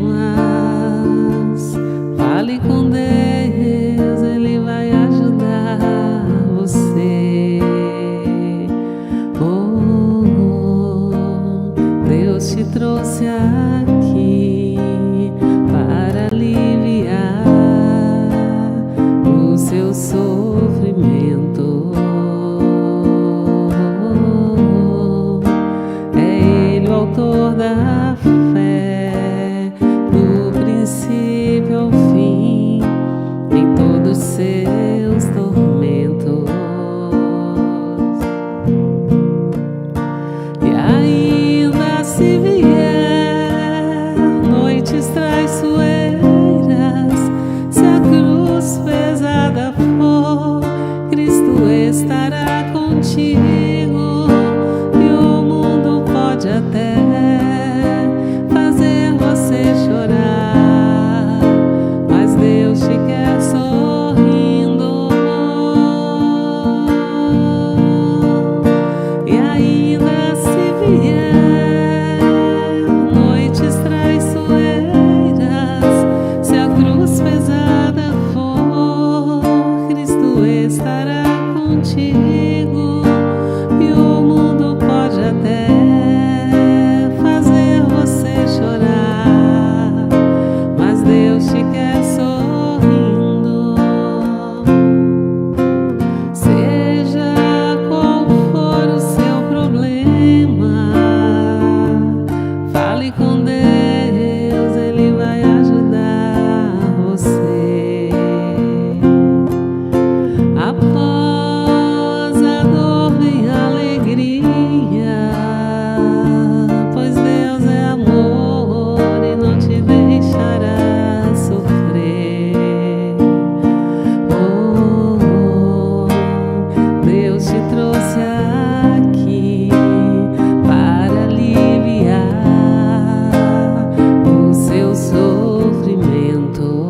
Fale com Deus, Ele vai ajudar você. Deus te trouxe aqui para aliviar os seus estará contigo, e o mundo pode até fazer você chorar, mas Deus te quer sorrindo. E ainda se vier noites traiçoeiras, se a cruz pesada for, Cristo estará contigo, e o mundo pode até fazer você chorar, mas Deus te quer sorrindo. Seja qual for o seu problema, fale com Deus, Ele vai ajudar você. Após a dor vem a alegria, pois Deus é amor e não te deixará sofrer. Oh, Deus te trouxe aqui para aliviar o seu sofrimento.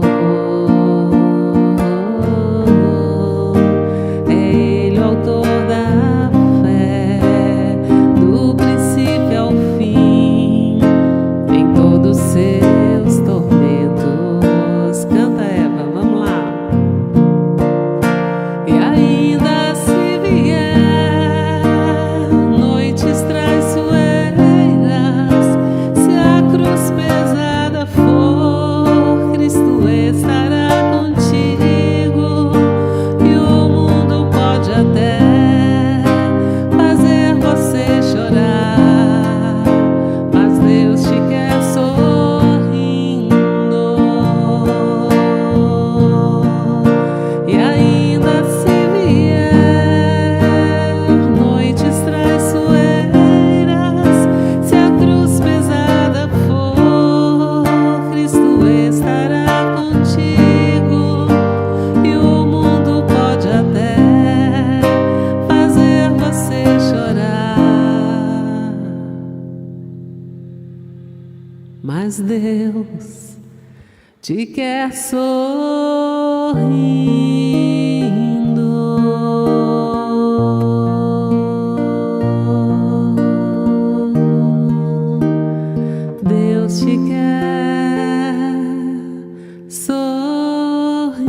É Ele o autor da fé, do princípio ao fim, em todos seus tormentos. Canta, Eva, vamos lá. E ainda se vier noites traiçoeiras, se a cruz pesada for, Cristo estará contigo, e o mundo pode até fazer você chorar, mas Deus te quer sorrindo. E ainda se vier noites traiçoeiras, se a cruz pesada for, Cristo estará contigo, e o mundo pode até fazer você chorar, mas Deus te quer sorrindo. Deus te quer sorrindo.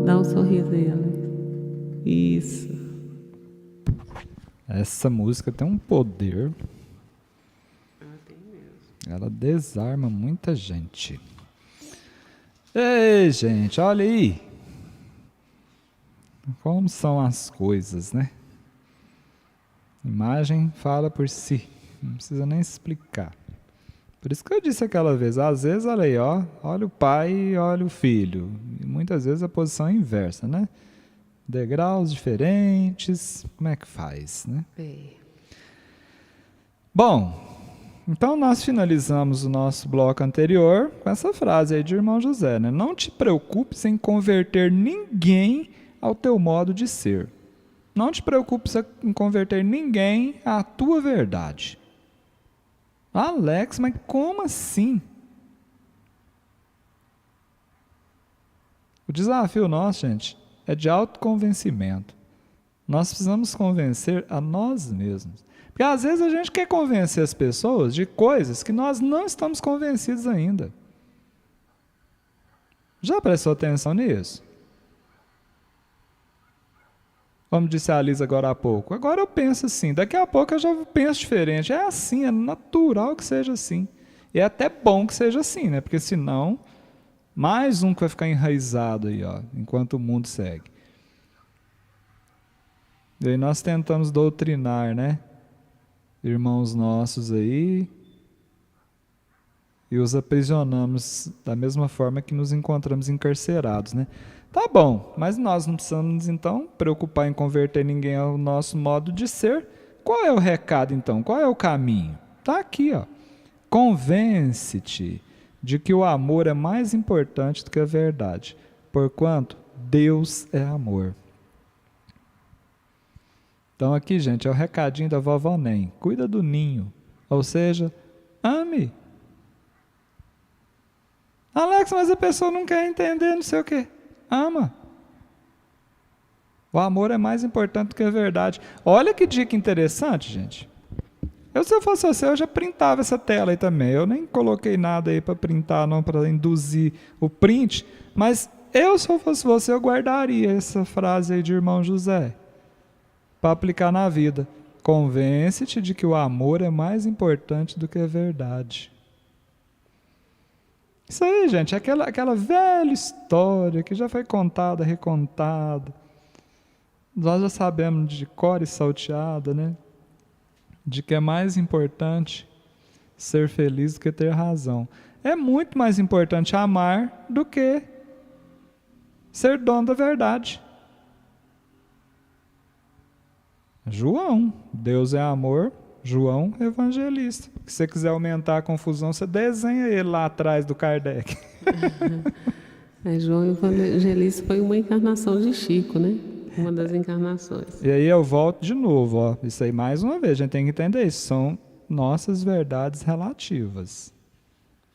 Dá um sorriso aí, Alex. Isso. Essa música tem um poder. Ela desarma muita gente. Ei, gente, olha aí. Como são as coisas, né? Imagem fala por si. Não precisa nem explicar. Por isso que eu disse aquela vez, às vezes, olha aí, ó, olha o pai e olha o filho. E muitas vezes a posição é inversa, né? Degraus diferentes, como é que faz, né? Bom, então nós finalizamos o nosso bloco anterior com essa frase aí de irmão José, né? Não te preocupes em converter ninguém ao teu modo de ser. Não te preocupes em converter ninguém à tua verdade. Alex, mas como assim? O desafio nosso, gente, é de autoconvencimento. Nós precisamos convencer a nós mesmos. Porque às vezes a gente quer convencer as pessoas de coisas que nós não estamos convencidos ainda. Já prestou atenção nisso? Como disse a Alisa agora há pouco. Agora eu penso assim, daqui a pouco eu já penso diferente. É assim, é natural que seja assim. E é até bom que seja assim, né? Porque senão, mais um que vai ficar enraizado aí, ó, enquanto o mundo segue. E aí nós tentamos doutrinar, né? Irmãos nossos aí, e os aprisionamos da mesma forma que nos encontramos encarcerados, né? Tá bom, mas nós não precisamos, então, preocupar em converter ninguém ao nosso modo de ser. Qual é o recado, então? Qual é o caminho? Tá aqui, ó. Convence-te de que o amor é mais importante do que a verdade, porquanto Deus é amor. Então aqui, gente, é o recadinho da vovó Nem. Cuida do ninho, ou seja, ame. Alex, mas a pessoa não quer entender, não sei o quê. Ama. O amor é mais importante do que a verdade. Olha que dica interessante, gente. Se eu fosse você, eu já printava essa tela aí também. Eu nem coloquei nada aí para printar, não, para induzir o print. Mas se eu fosse você, eu guardaria essa frase aí de irmão José para aplicar na vida. Convence-te de que o amor é mais importante do que a verdade. Isso aí, gente, é aquela velha história que já foi contada, recontada. Nós já sabemos de cor e salteada, né? De que é mais importante ser feliz do que ter razão. É muito mais importante amar do que ser dono da verdade. João, Deus é amor, João evangelista. Se você quiser aumentar a confusão, você desenha ele lá atrás do Kardec. João evangelista foi uma encarnação de Chico, né? Uma das encarnações. E aí eu volto de novo, ó. Isso aí mais uma vez, a gente tem que entender isso. São nossas verdades relativas,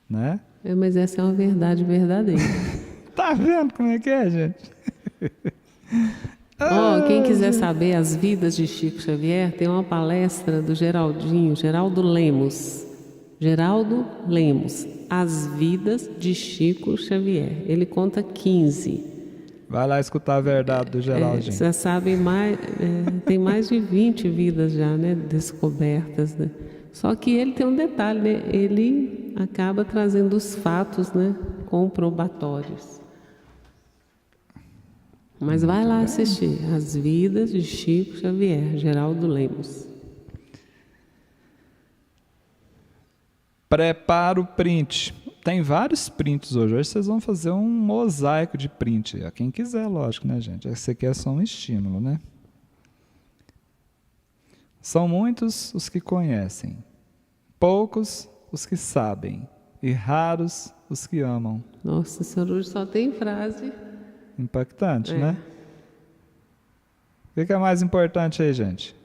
né? Mas essa é uma verdade verdadeira. Tá vendo como é que é, gente? Quem quiser saber as vidas de Chico Xavier, tem uma palestra do Geraldo Lemos. Geraldo Lemos, As Vidas de Chico Xavier. Ele conta 15. Vai lá escutar a verdade do Geraldinho. Você sabe, tem mais de 20 vidas já, né, descobertas, né? Só que ele tem um detalhe, né? Ele acaba trazendo os fatos, né, comprobatórios. Mas vai lá assistir As Vidas de Chico Xavier, Geraldo Lemos. Prepara o print. Tem vários prints hoje. Hoje vocês vão fazer um mosaico de print. Quem quiser, lógico, né, gente? Esse aqui é só um estímulo, né? São muitos os que conhecem, poucos os que sabem, e raros os que amam. Nossa, senhor, hoje só tem frase impactante, né? O que é mais importante aí, gente?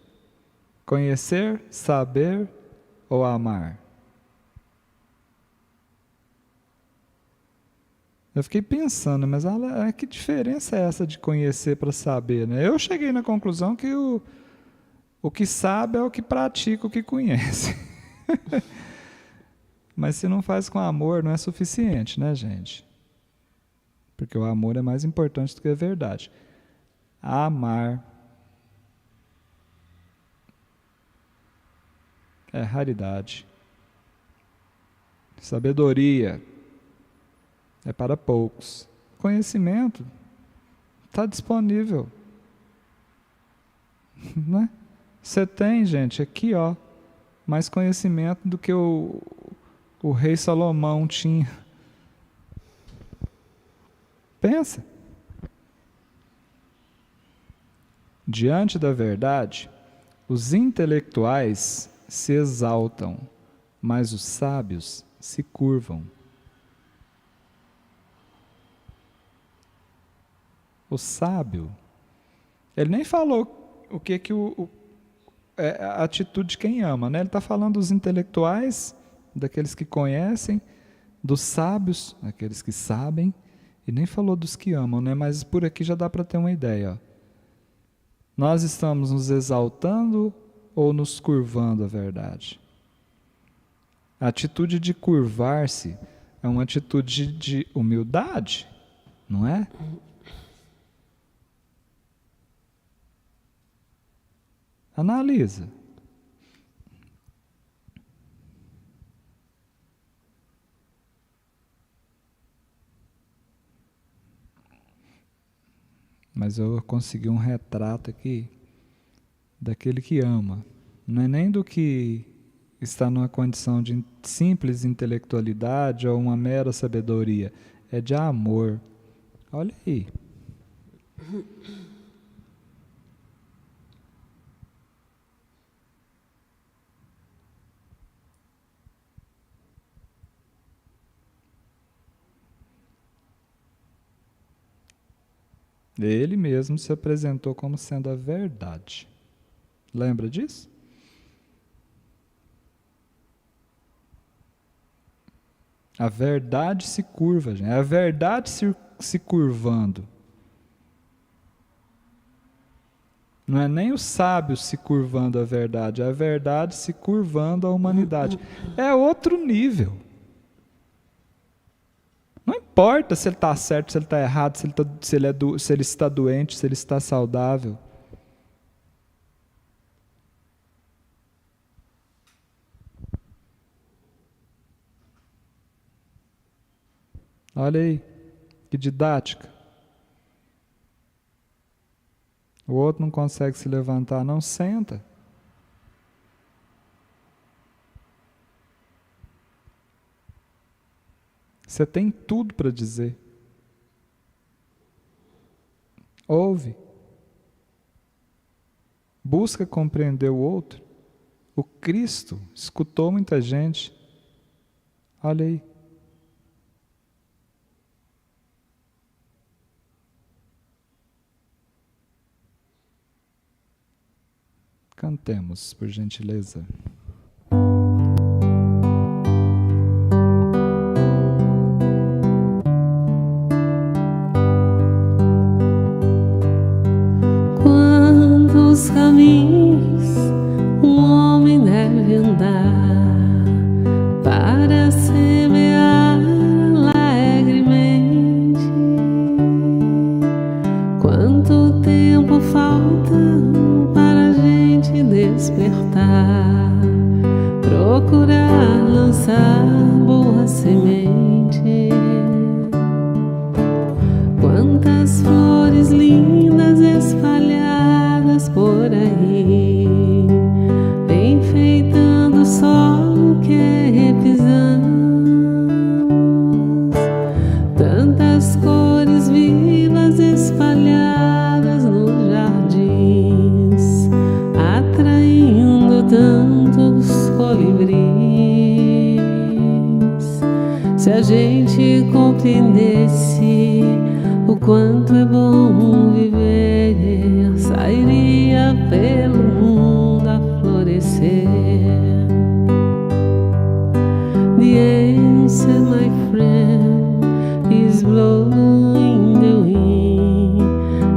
Conhecer, saber ou amar? Eu fiquei pensando, mas que diferença é essa de conhecer para saber, né? Eu cheguei na conclusão que o que sabe é o que pratica o que conhece. Mas se não faz com amor, não é suficiente, né, gente? Porque o amor é mais importante do que a verdade. Amar é raridade. Sabedoria é para poucos. Conhecimento está disponível. Né? Você tem, gente, aqui, ó, mais conhecimento do que o rei Salomão tinha. Pensa. Diante da verdade, os intelectuais se exaltam, mas os sábios se curvam. O sábio, ele nem falou o que é a atitude de quem ama, né? Ele está falando dos intelectuais, daqueles que conhecem, dos sábios, aqueles que sabem, e nem falou dos que amam, né? Mas por aqui já dá para ter uma ideia. Ó. Nós estamos nos exaltando ou nos curvando à verdade? A atitude de curvar-se é uma atitude de humildade, não é? Analisa. Mas eu consegui um retrato aqui daquele que ama. Não é nem do que está numa condição de simples intelectualidade ou uma mera sabedoria. É de amor. Olha aí. Ele mesmo se apresentou como sendo a verdade. Lembra disso? A verdade se curva, gente. É a verdade se curvando. Não é nem o sábio se curvando à verdade, é a verdade se curvando à humanidade. É outro nível. Não importa se ele está certo, se ele está errado, se ele está doente, se ele está saudável. Olha aí, que didática. O outro não consegue se levantar, não, senta. Você tem tudo para dizer. Ouve. Busca compreender o outro. O Cristo escutou muita gente. Olha aí. Cantemos, por gentileza. Quantos caminhos um homem deve andar para semear alegremente? Quanto tempo falta para a gente despertar, procurar lançar boa semente? Quantas flores lindas espalhadas por aí, enfeitando o solo que repisamos. Tantas cores vivas espalhadas nos jardins, atraindo tantos colibris. Se a gente compreendesse o quanto é bom viver, sairia pelo mundo a florescer. The answer, my friend, is blowing the wind.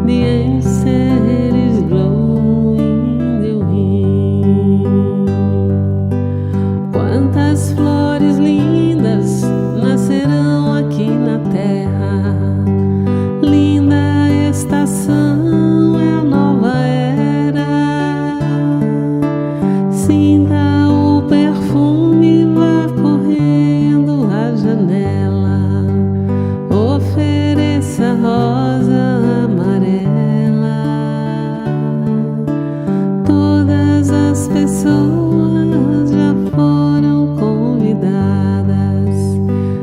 The answer is blowing the wind. Quantas flores lindas nascerão aqui na terra. Linda estação é a nova era. Sinta o perfume, vá correndo à janela. Ofereça rosa amarela. Todas as pessoas já foram convidadas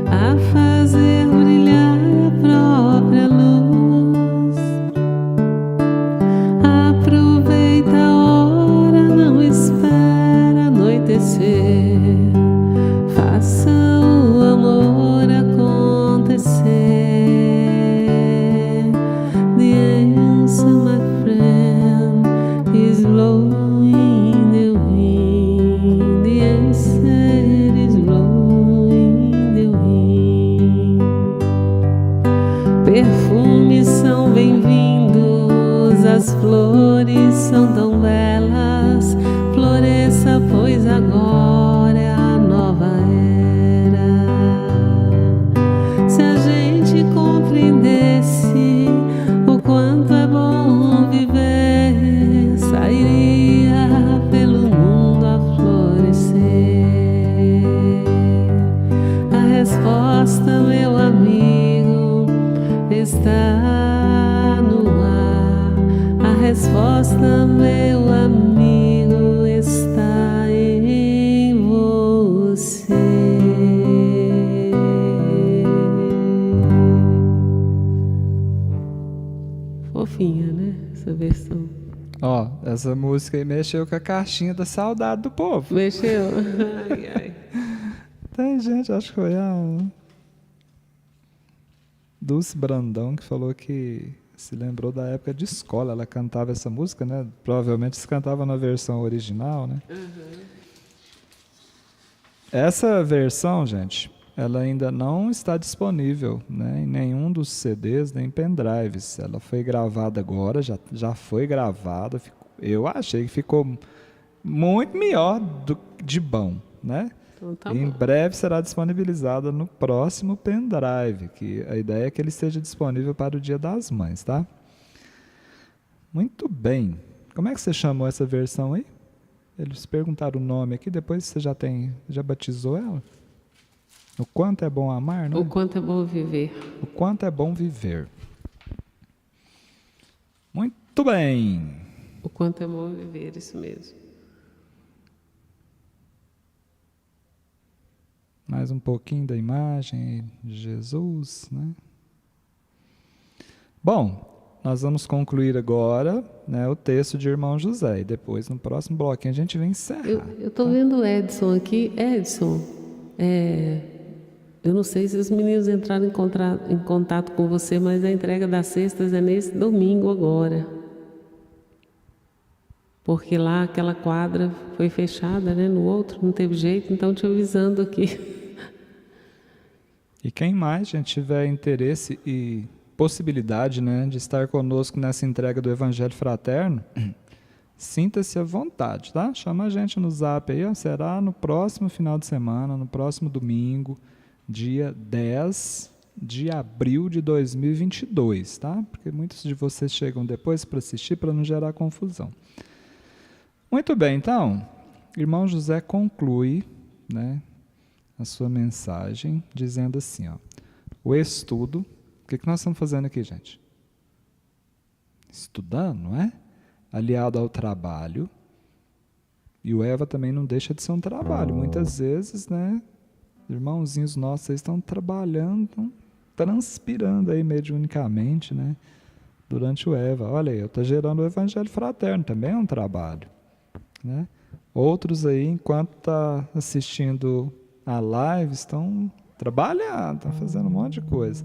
a fazer brilhar a própria luz. Aproveita a hora, não espera anoitecer. Faça o amor acontecer. The answer, my friend, is blowing the wind. The answer is blowing the wind. Perfumes são bem-vindos, as flores são tão belas. Floresça, pois agora é a nova era. Se a gente compreendesse o quanto é bom viver, sairia pelo mundo a florescer. A resposta, meu amigo, está no ar. A resposta, meu amigo, está em você. Fofinha, né? Essa versão. Ó, essa música aí mexeu com a caixinha da saudade do povo. Mexeu? Ai, ai. Tem gente, acho que foi a Dulce Brandão que falou que se lembrou da época de escola, ela cantava essa música, né? Provavelmente se cantava na versão original, né? Essa versão, gente, ela ainda não está disponível, né, em nenhum dos CDs, nem pendrives. Ela foi gravada agora, já foi gravada. Eu achei que ficou muito melhor de bom, né? Então, tá Em bom. breve será disponibilizada no próximo pendrive, que a ideia é que ele esteja disponível para o Dia das Mães, tá? Muito bem. Como é que você chamou essa versão aí? Eles perguntaram o nome aqui, depois você já batizou ela? O quanto é bom amar, né? O quanto é bom viver. O quanto é bom viver. Muito bem. O quanto é bom viver, isso mesmo. Mais um pouquinho da imagem de Jesus, né? Bom, nós vamos concluir agora, né, o texto de Irmão José. E depois, no próximo bloquinho, a gente vai encerrar. Eu estou vendo o Edson aqui. Edson, eu não sei se os meninos entraram em contato com você, mas a entrega das cestas é nesse domingo agora. Porque lá aquela quadra foi fechada, né? No outro não teve jeito, então te avisando aqui. E quem mais, gente, tiver interesse e possibilidade, né, de estar conosco nessa entrega do Evangelho Fraterno, sinta-se à vontade, tá? Chama a gente no zap aí, ó, será no próximo final de semana, no próximo domingo, dia 10 de abril de 2022, tá? Porque muitos de vocês chegam depois para assistir, para não gerar confusão. Muito bem, então, irmão José conclui, né, a sua mensagem dizendo assim, ó, o estudo. O que nós estamos fazendo aqui, gente? Estudando, não é? Aliado ao trabalho. E o Eva também não deixa de ser um trabalho. Muitas vezes, né? Irmãozinhos nossos, vocês estão trabalhando, estão transpirando aí mediunicamente, né? Durante o Eva. Olha aí, eu estou gerando o Evangelho Fraterno, também é um trabalho, né? Outros aí, enquanto está assistindo a live, estão trabalhando, estão fazendo um monte de coisa.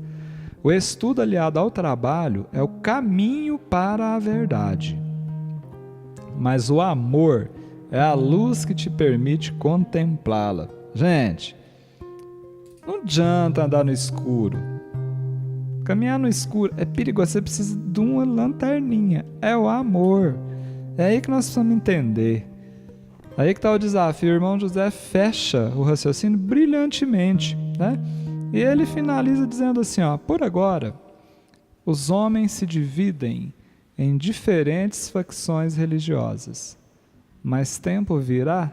O estudo aliado ao trabalho é o caminho para a verdade. Mas o amor é a luz que te permite contemplá-la. Gente, não adianta andar no escuro. Caminhar no escuro é perigoso, você precisa de uma lanterninha. É o amor. É aí que nós precisamos entender. Aí que está o desafio. O irmão José fecha o raciocínio brilhantemente, né? E ele finaliza dizendo assim, ó, por agora, os homens se dividem em diferentes facções religiosas, mas tempo virá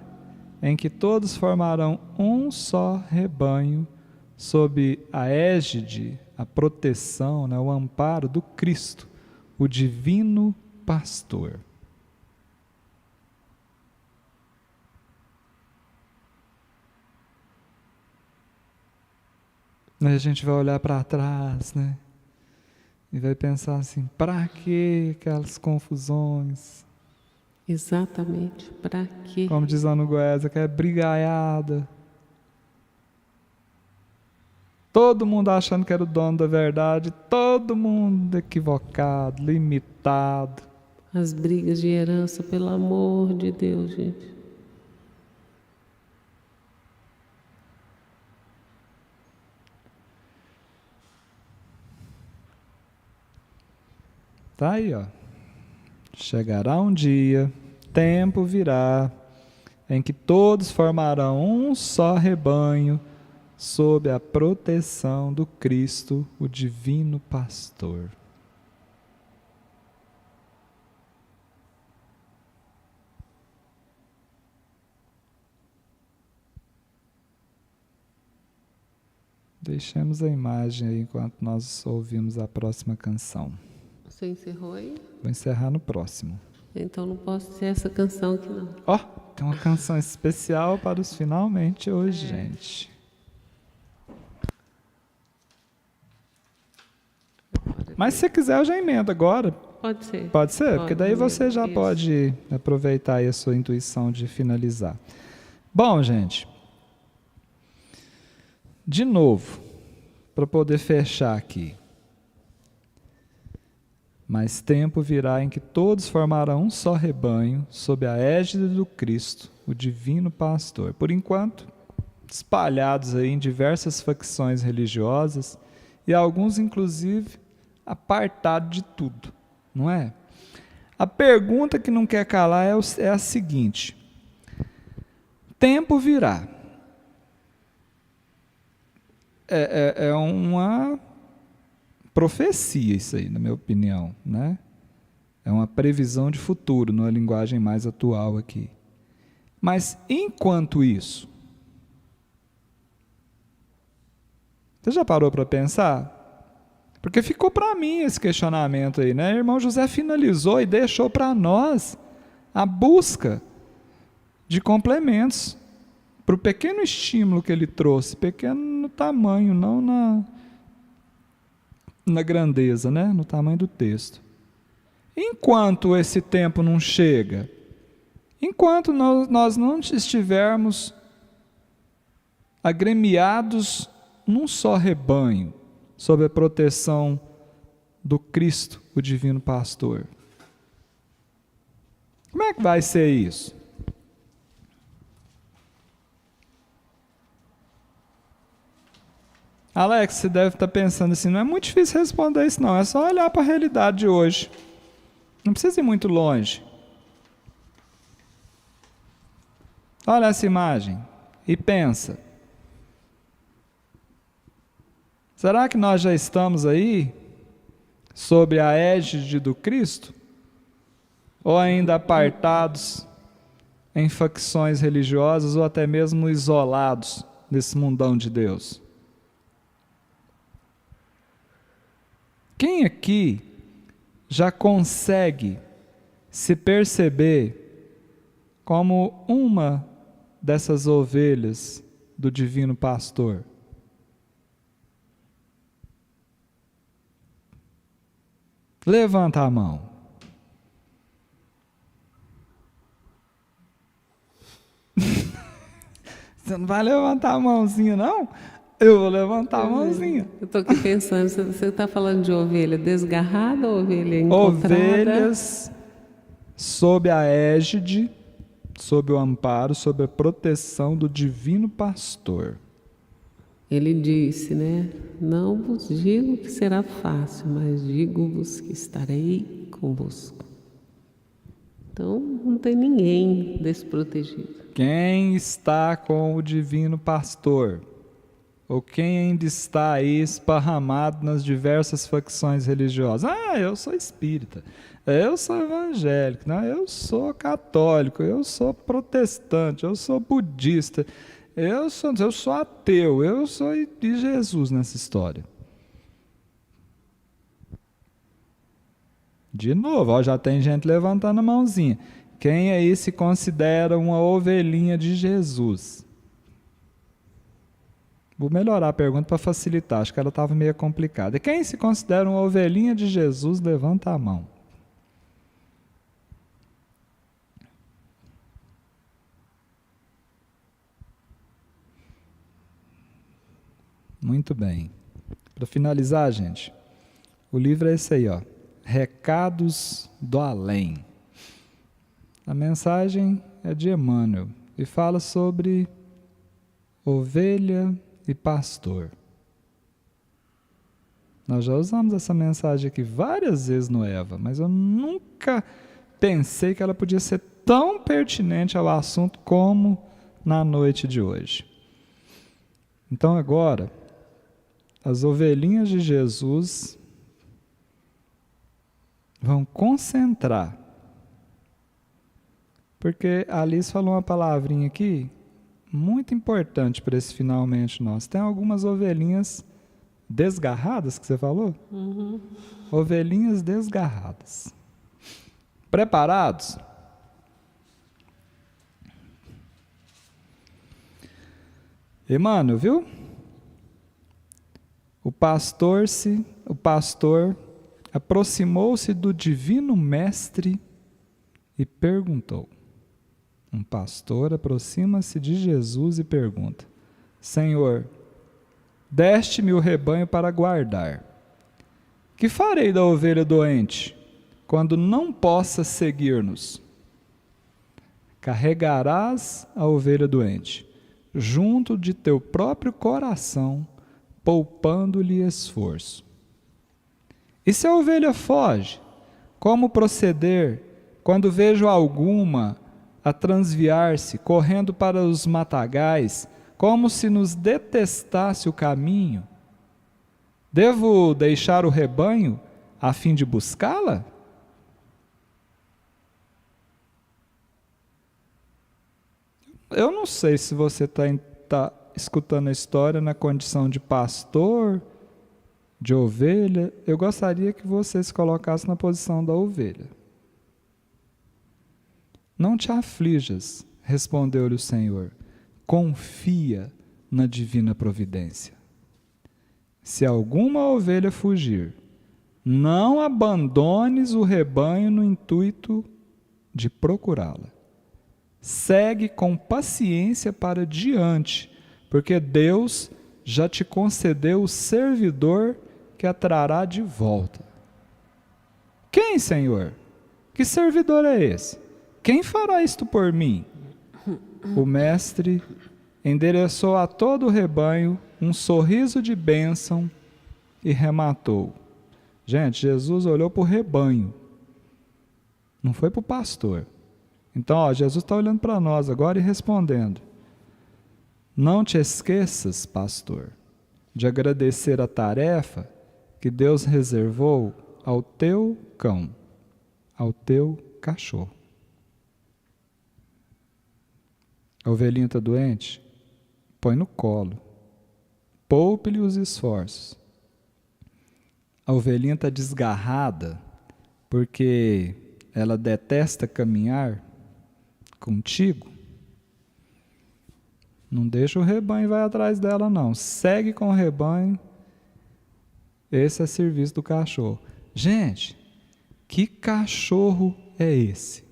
em que todos formarão um só rebanho sob a égide, a proteção, né, o amparo do Cristo, o divino pastor. Aí a gente vai olhar para trás, né? E vai pensar assim, para que aquelas confusões? Exatamente, para quê? Como diz lá no Goiás, aquela brigaiada. Todo mundo achando que era o dono da verdade, todo mundo equivocado, limitado. As brigas de herança, pelo amor de Deus, gente. Tá aí, ó. Chegará um dia, tempo virá, em que todos formarão um só rebanho, sob a proteção do Cristo, o divino pastor. Deixemos a imagem aí enquanto nós ouvimos a próxima canção. Você encerrou aí? Vou encerrar no próximo. Então não posso ser essa canção aqui não. Ó, tem uma canção especial para os finalmente hoje, gente. Mas se você quiser, eu já emendo agora. Pode ser. Pode ser? Porque daí você já Isso. pode aproveitar aí a sua intuição de finalizar. Bom, gente. De novo, para poder fechar aqui. mas tempo virá em que todos formarão um só rebanho, sob a égide do Cristo, o divino pastor. Por enquanto, espalhados aí em diversas facções religiosas, e alguns, inclusive, apartados de tudo, não é? A pergunta que não quer calar é a seguinte: tempo virá. É uma profecia isso aí, na minha opinião, né? É uma previsão de futuro, numa linguagem mais atual aqui. Mas, enquanto isso, você já parou para pensar? Porque ficou para mim esse questionamento aí, né? O irmão José finalizou e deixou para nós a busca de complementos para o pequeno estímulo que ele trouxe, pequeno no tamanho, não na grandeza, né? No tamanho do texto. Enquanto esse tempo não chega, enquanto nós não estivermos agremiados num só rebanho, sob a proteção do Cristo, o divino pastor, como é que vai ser isso? Alex, você deve estar pensando assim, não é muito difícil responder isso não, é só olhar para a realidade de hoje. Não precisa ir muito longe. Olha essa imagem e pensa. Será que nós já estamos aí sob a égide do Cristo? Ou ainda apartados em facções religiosas ou até mesmo isolados nesse mundão de Deus? Quem aqui já consegue se perceber como uma dessas ovelhas do divino pastor? Levanta a mão. Você não vai levantar a mãozinha, não? Eu vou levantar a mãozinha. Eu estou aqui pensando, você está falando de ovelha desgarrada ou ovelha encontrada? Ovelhas sob a égide, sob o amparo, sob a proteção do divino pastor. Ele disse, né? Não vos digo que será fácil, mas digo-vos que estarei convosco. Então, não tem ninguém desprotegido. Quem está com o divino pastor? Ou quem ainda está aí esparramado nas diversas facções religiosas? Ah, eu sou espírita, eu sou evangélico, não, eu sou católico, eu sou protestante, eu sou budista, eu sou ateu, eu sou de Jesus nessa história. De novo, ó, já tem gente levantando a mãozinha. Quem aí se considera uma ovelhinha de Jesus? Vou melhorar a pergunta para facilitar, acho que ela estava meio complicada. Quem se considera uma ovelhinha de Jesus, levanta a mão. Muito bem. Para finalizar, gente, o livro é esse aí, ó. Recados do Além. A mensagem é de Emmanuel e fala sobre ovelha e pastor. Nós já usamos essa mensagem aqui várias vezes no Eva, mas eu nunca pensei que ela podia ser tão pertinente ao assunto como na noite de hoje. Então agora, as ovelhinhas de Jesus vão concentrar, porque a Alice falou uma palavrinha aqui muito importante para esse finalmente nosso. Tem algumas ovelhinhas desgarradas que você falou? Uhum. Ovelhinhas desgarradas. Preparados? Emmanuel, viu? O pastor aproximou-se do divino mestre e perguntou. Um pastor aproxima-se de Jesus e pergunta: Senhor, deste-me o rebanho para guardar. Que farei da ovelha doente? quando não possa seguir-nos. Carregarás a ovelha doente junto de teu próprio coração, poupando-lhe esforço. E se a ovelha foge, como proceder quando vejo alguma a transviar-se, correndo para os matagais, como se nos detestasse o caminho? Devo deixar o rebanho a fim de buscá-la? Eu não sei se você está escutando a história na condição de pastor, de ovelha. Eu gostaria que você se colocasse na posição da ovelha. Não te aflijas, respondeu-lhe o Senhor. Confia na divina providência. Se alguma ovelha fugir, não abandones o rebanho no intuito de procurá-la. Segue com paciência para diante, porque Deus já te concedeu o servidor que a trará de volta. Quem, Senhor? Que servidor é esse? Quem fará isto por mim? O mestre endereçou a todo o rebanho um sorriso de bênção e rematou. Gente, Jesus olhou para o rebanho, não foi para o pastor. Então, Jesus está olhando para nós agora e respondendo: não te esqueças, pastor, de agradecer a tarefa que Deus reservou ao teu cão, ao teu cachorro. A ovelhinha está doente? Põe no colo. Poupe-lhe os esforços. A ovelhinha está desgarrada porque ela detesta caminhar contigo? Não deixa o rebanho vai atrás dela, não. Segue com o rebanho. Esse é serviço do cachorro. Gente, que cachorro é esse?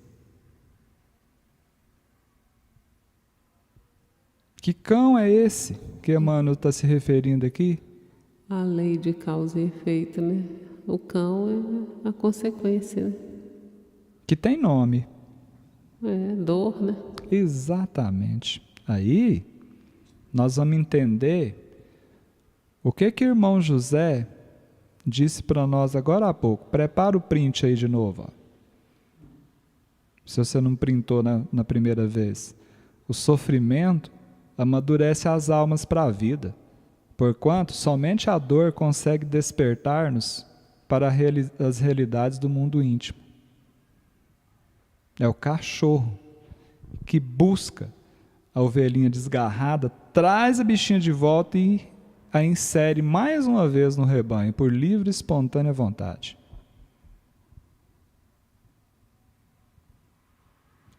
Que cão é esse que Emmanuel está se referindo aqui? A lei de causa e efeito, né? O cão é a consequência, né? Que tem nome. É, dor, né? Exatamente. Aí, nós vamos entender o que o irmão José disse para nós agora há pouco. Prepara o print aí de novo. Ó. Se você não printou na primeira vez. O sofrimento amadurece as almas para a vida, porquanto somente a dor consegue despertar-nos para as realidades do mundo íntimo. É o cachorro que busca a ovelhinha desgarrada, traz a bichinha de volta e a insere mais uma vez no rebanho, por livre e espontânea vontade.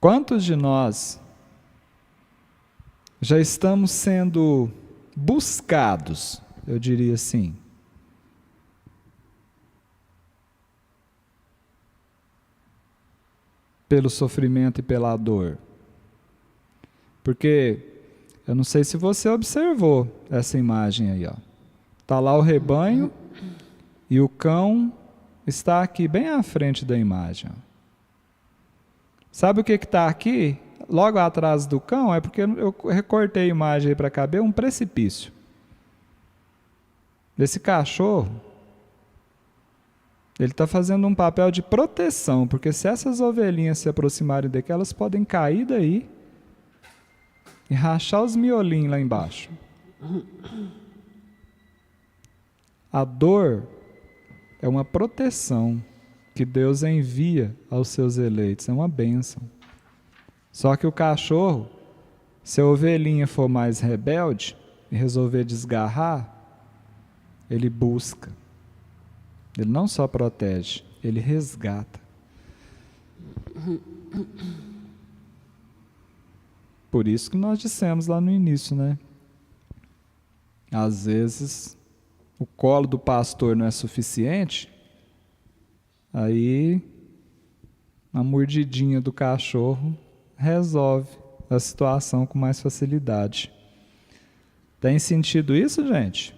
Quantos de nós já estamos sendo buscados, eu diria assim, pelo sofrimento e pela dor? Porque eu não sei se você observou essa imagem aí, ó. Tá lá o rebanho e o cão está aqui bem à frente da imagem. Ó. Sabe o que está aqui? Logo atrás do cão, é porque eu recortei a imagem para caber, um precipício. Esse cachorro, ele está fazendo um papel de proteção, porque se essas ovelhinhas se aproximarem daqui, elas podem cair daí e rachar os miolinhos lá embaixo. A dor é uma proteção que Deus envia aos seus eleitos, é uma bênção. Só que o cachorro, se a ovelhinha for mais rebelde e resolver desgarrar, ele busca. Ele não só protege, ele resgata. Por isso que nós dissemos lá no início, né? Às vezes o colo do pastor não é suficiente, aí a mordidinha do cachorro resolve a situação com mais facilidade. Tem sentido isso, gente?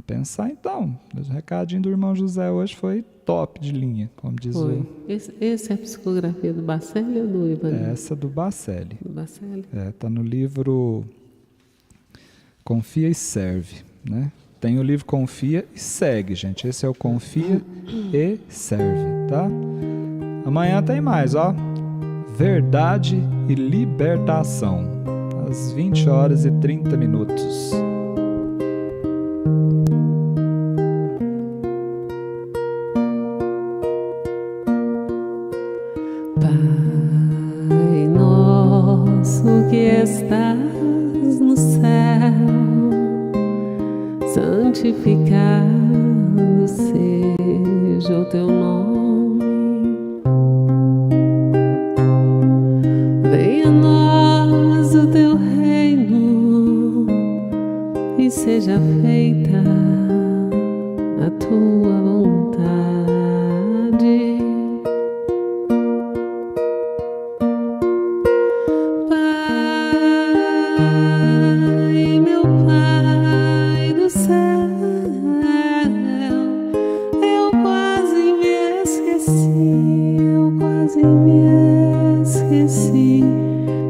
pensar então. O recadinho do irmão José hoje foi top de linha, como diz o... Esse é a psicografia do Bacelli ou do Ivanildo? Essa do Bacelli. Do Bacelli. Tá no livro Confia e Serve, né? Tem o livro Confia e Segue, gente. Esse é o Confia e Serve, tá? Amanhã tem mais, ó. Verdade e Libertação, às 20h30. Pai nosso que estás no céu, santificado seja o teu nome. Venha a nós o teu reino e seja feita a tua vontade. Pai, meu Pai do céu, eu quase me esqueci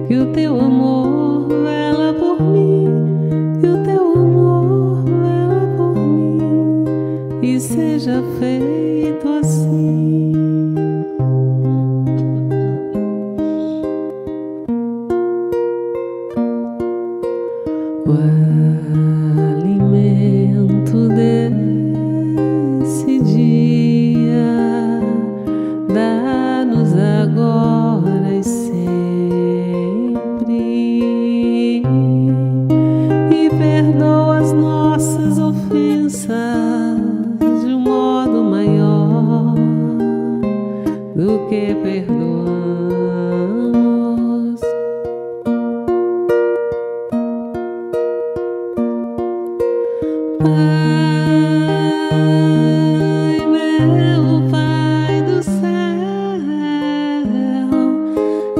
que o teu amor vela por mim, que o teu amor vela por mim, e seja feito assim. O alimento desse dia dá-nos agora e sempre, e perdoa as nossas ofensas de um modo maior do que perdoamos. Pai, meu Pai do céu,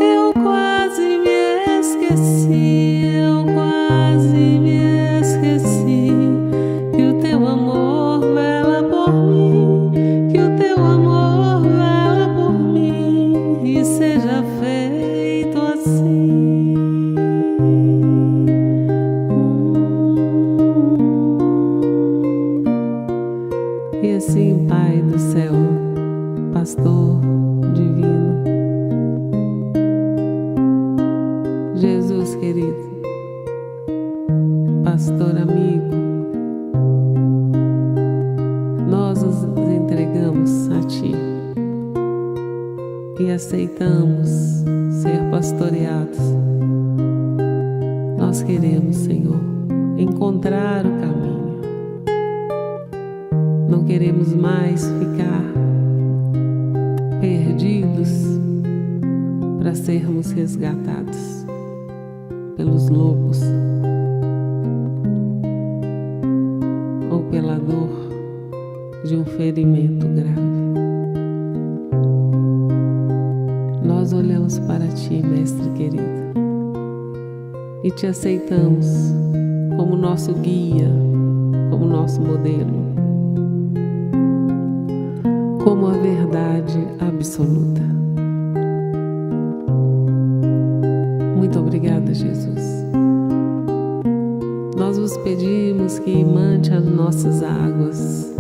eu quase me esqueci que o teu amor vela por mim, que o teu amor vela por mim, e seja feito assim. E assim, Pai do céu, Pastor divino, Jesus querido, Pastor amigo, nós nos entregamos a Ti e aceitamos ser pastoreados. Nós queremos, Senhor, encontrar o caminho. Não queremos mais ficar perdidos para sermos resgatados pelos lobos ou pela dor de um ferimento grave. Nós olhamos para Ti, Mestre querido, e Te aceitamos como nosso guia, como nosso modelo, como a verdade absoluta. Muito obrigada, Jesus. Nós vos pedimos que imante as nossas águas,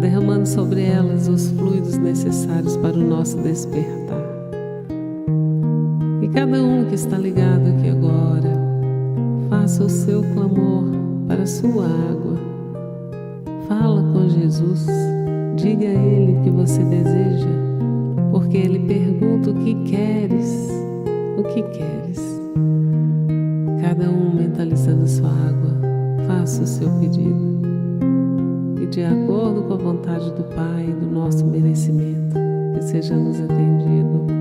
derramando sobre elas os fluidos necessários para o nosso despertar. E cada um que está ligado aqui agora, faça o seu clamor para a sua água. Fala com Jesus. Diga a Ele o que você deseja, porque Ele pergunta o que queres, o que queres. Cada um mentalizando sua água, faça o seu pedido. E de acordo com a vontade do Pai e do nosso merecimento, que sejamos atendidos.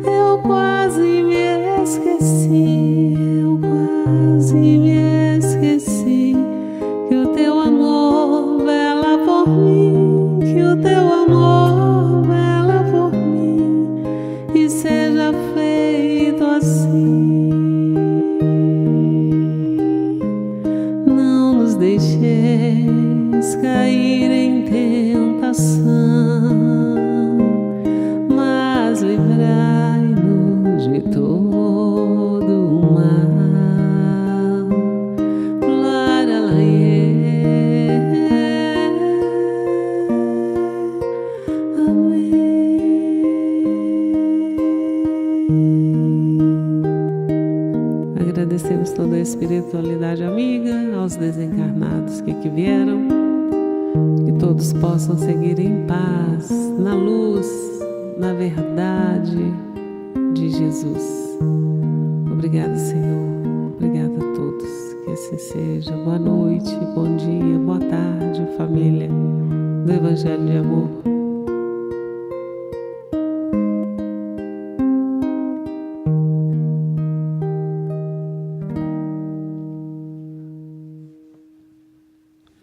Eu quase me esqueci cair em tentação, mas livrai-nos de todo o mal. Glória a Agradecemos toda a espiritualidade amiga, aos desencarnados que aqui vieram, que todos possam seguir em paz, na luz, na verdade de Jesus. Obrigada, Senhor. Obrigada a todos. Que assim seja. Boa noite, bom dia, boa tarde, família do Evangelho de Amor.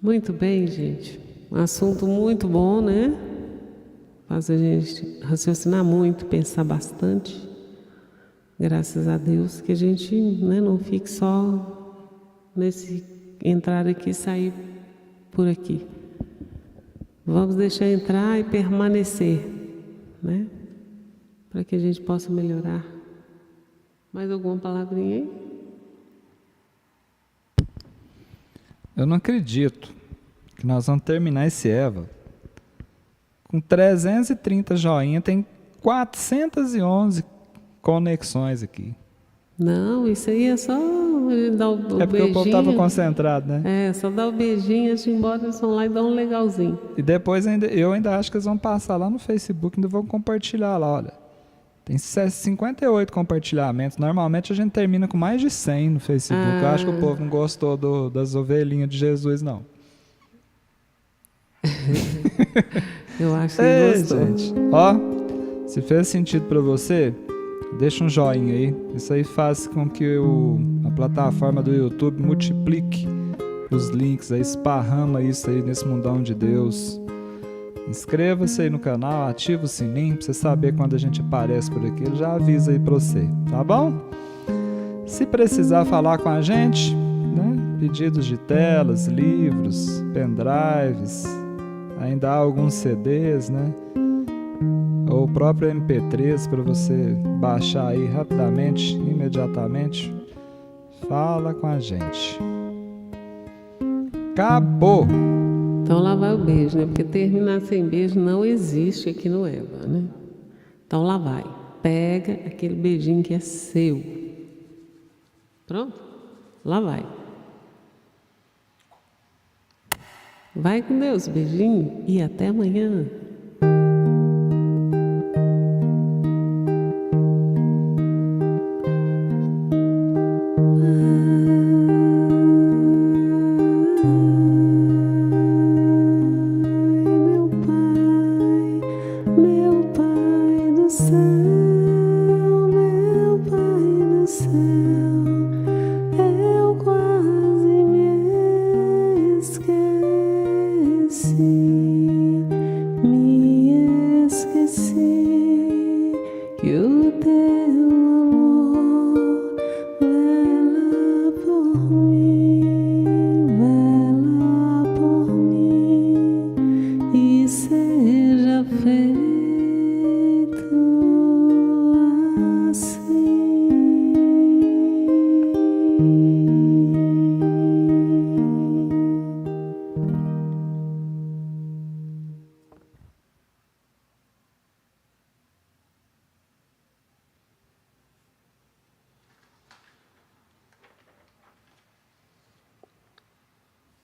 Muito bem, gente. Um assunto muito bom, né? Faz a gente raciocinar muito, pensar bastante. Graças a Deus que a gente, né, não fique só nesse entrar aqui e sair por aqui. Vamos deixar entrar e permanecer, né? Para que a gente possa melhorar. Mais alguma palavrinha aí? Eu não acredito que nós vamos terminar esse Eva com 330 joinha, tem 411 conexões aqui. Não, isso aí é só dar o beijinho. É porque o povo estava concentrado, né? É, só dar o beijinho, antes de ir embora, eles vão lá e dão um legalzinho. E depois eu ainda acho que eles vão passar lá no Facebook, ainda vão compartilhar lá, olha. Tem 58 compartilhamentos. Normalmente a gente termina com mais de 100 no Facebook. Eu acho que o povo não gostou das ovelhinhas de Jesus, não. Eu acho que gostou. Gente, ó, se fez sentido para você, deixa um joinha aí. Isso aí faz com que a plataforma do YouTube multiplique os links, aí esparrama isso aí nesse mundão de Deus. Inscreva-se aí no canal, ativa o sininho para você saber quando a gente aparece por aqui. Ele já avisa aí para você, tá bom? Se precisar falar com a gente, né? Pedidos de telas, livros, pendrives, ainda há alguns CDs, né? Ou o próprio MP3 para você baixar aí rapidamente, imediatamente. Fala com a gente. Acabou! Então lá vai o beijo, né? Porque terminar sem beijo não existe aqui no Eva, né? Então lá vai. Pega aquele beijinho que é seu. Pronto? Lá vai. Vai com Deus, beijinho e até amanhã.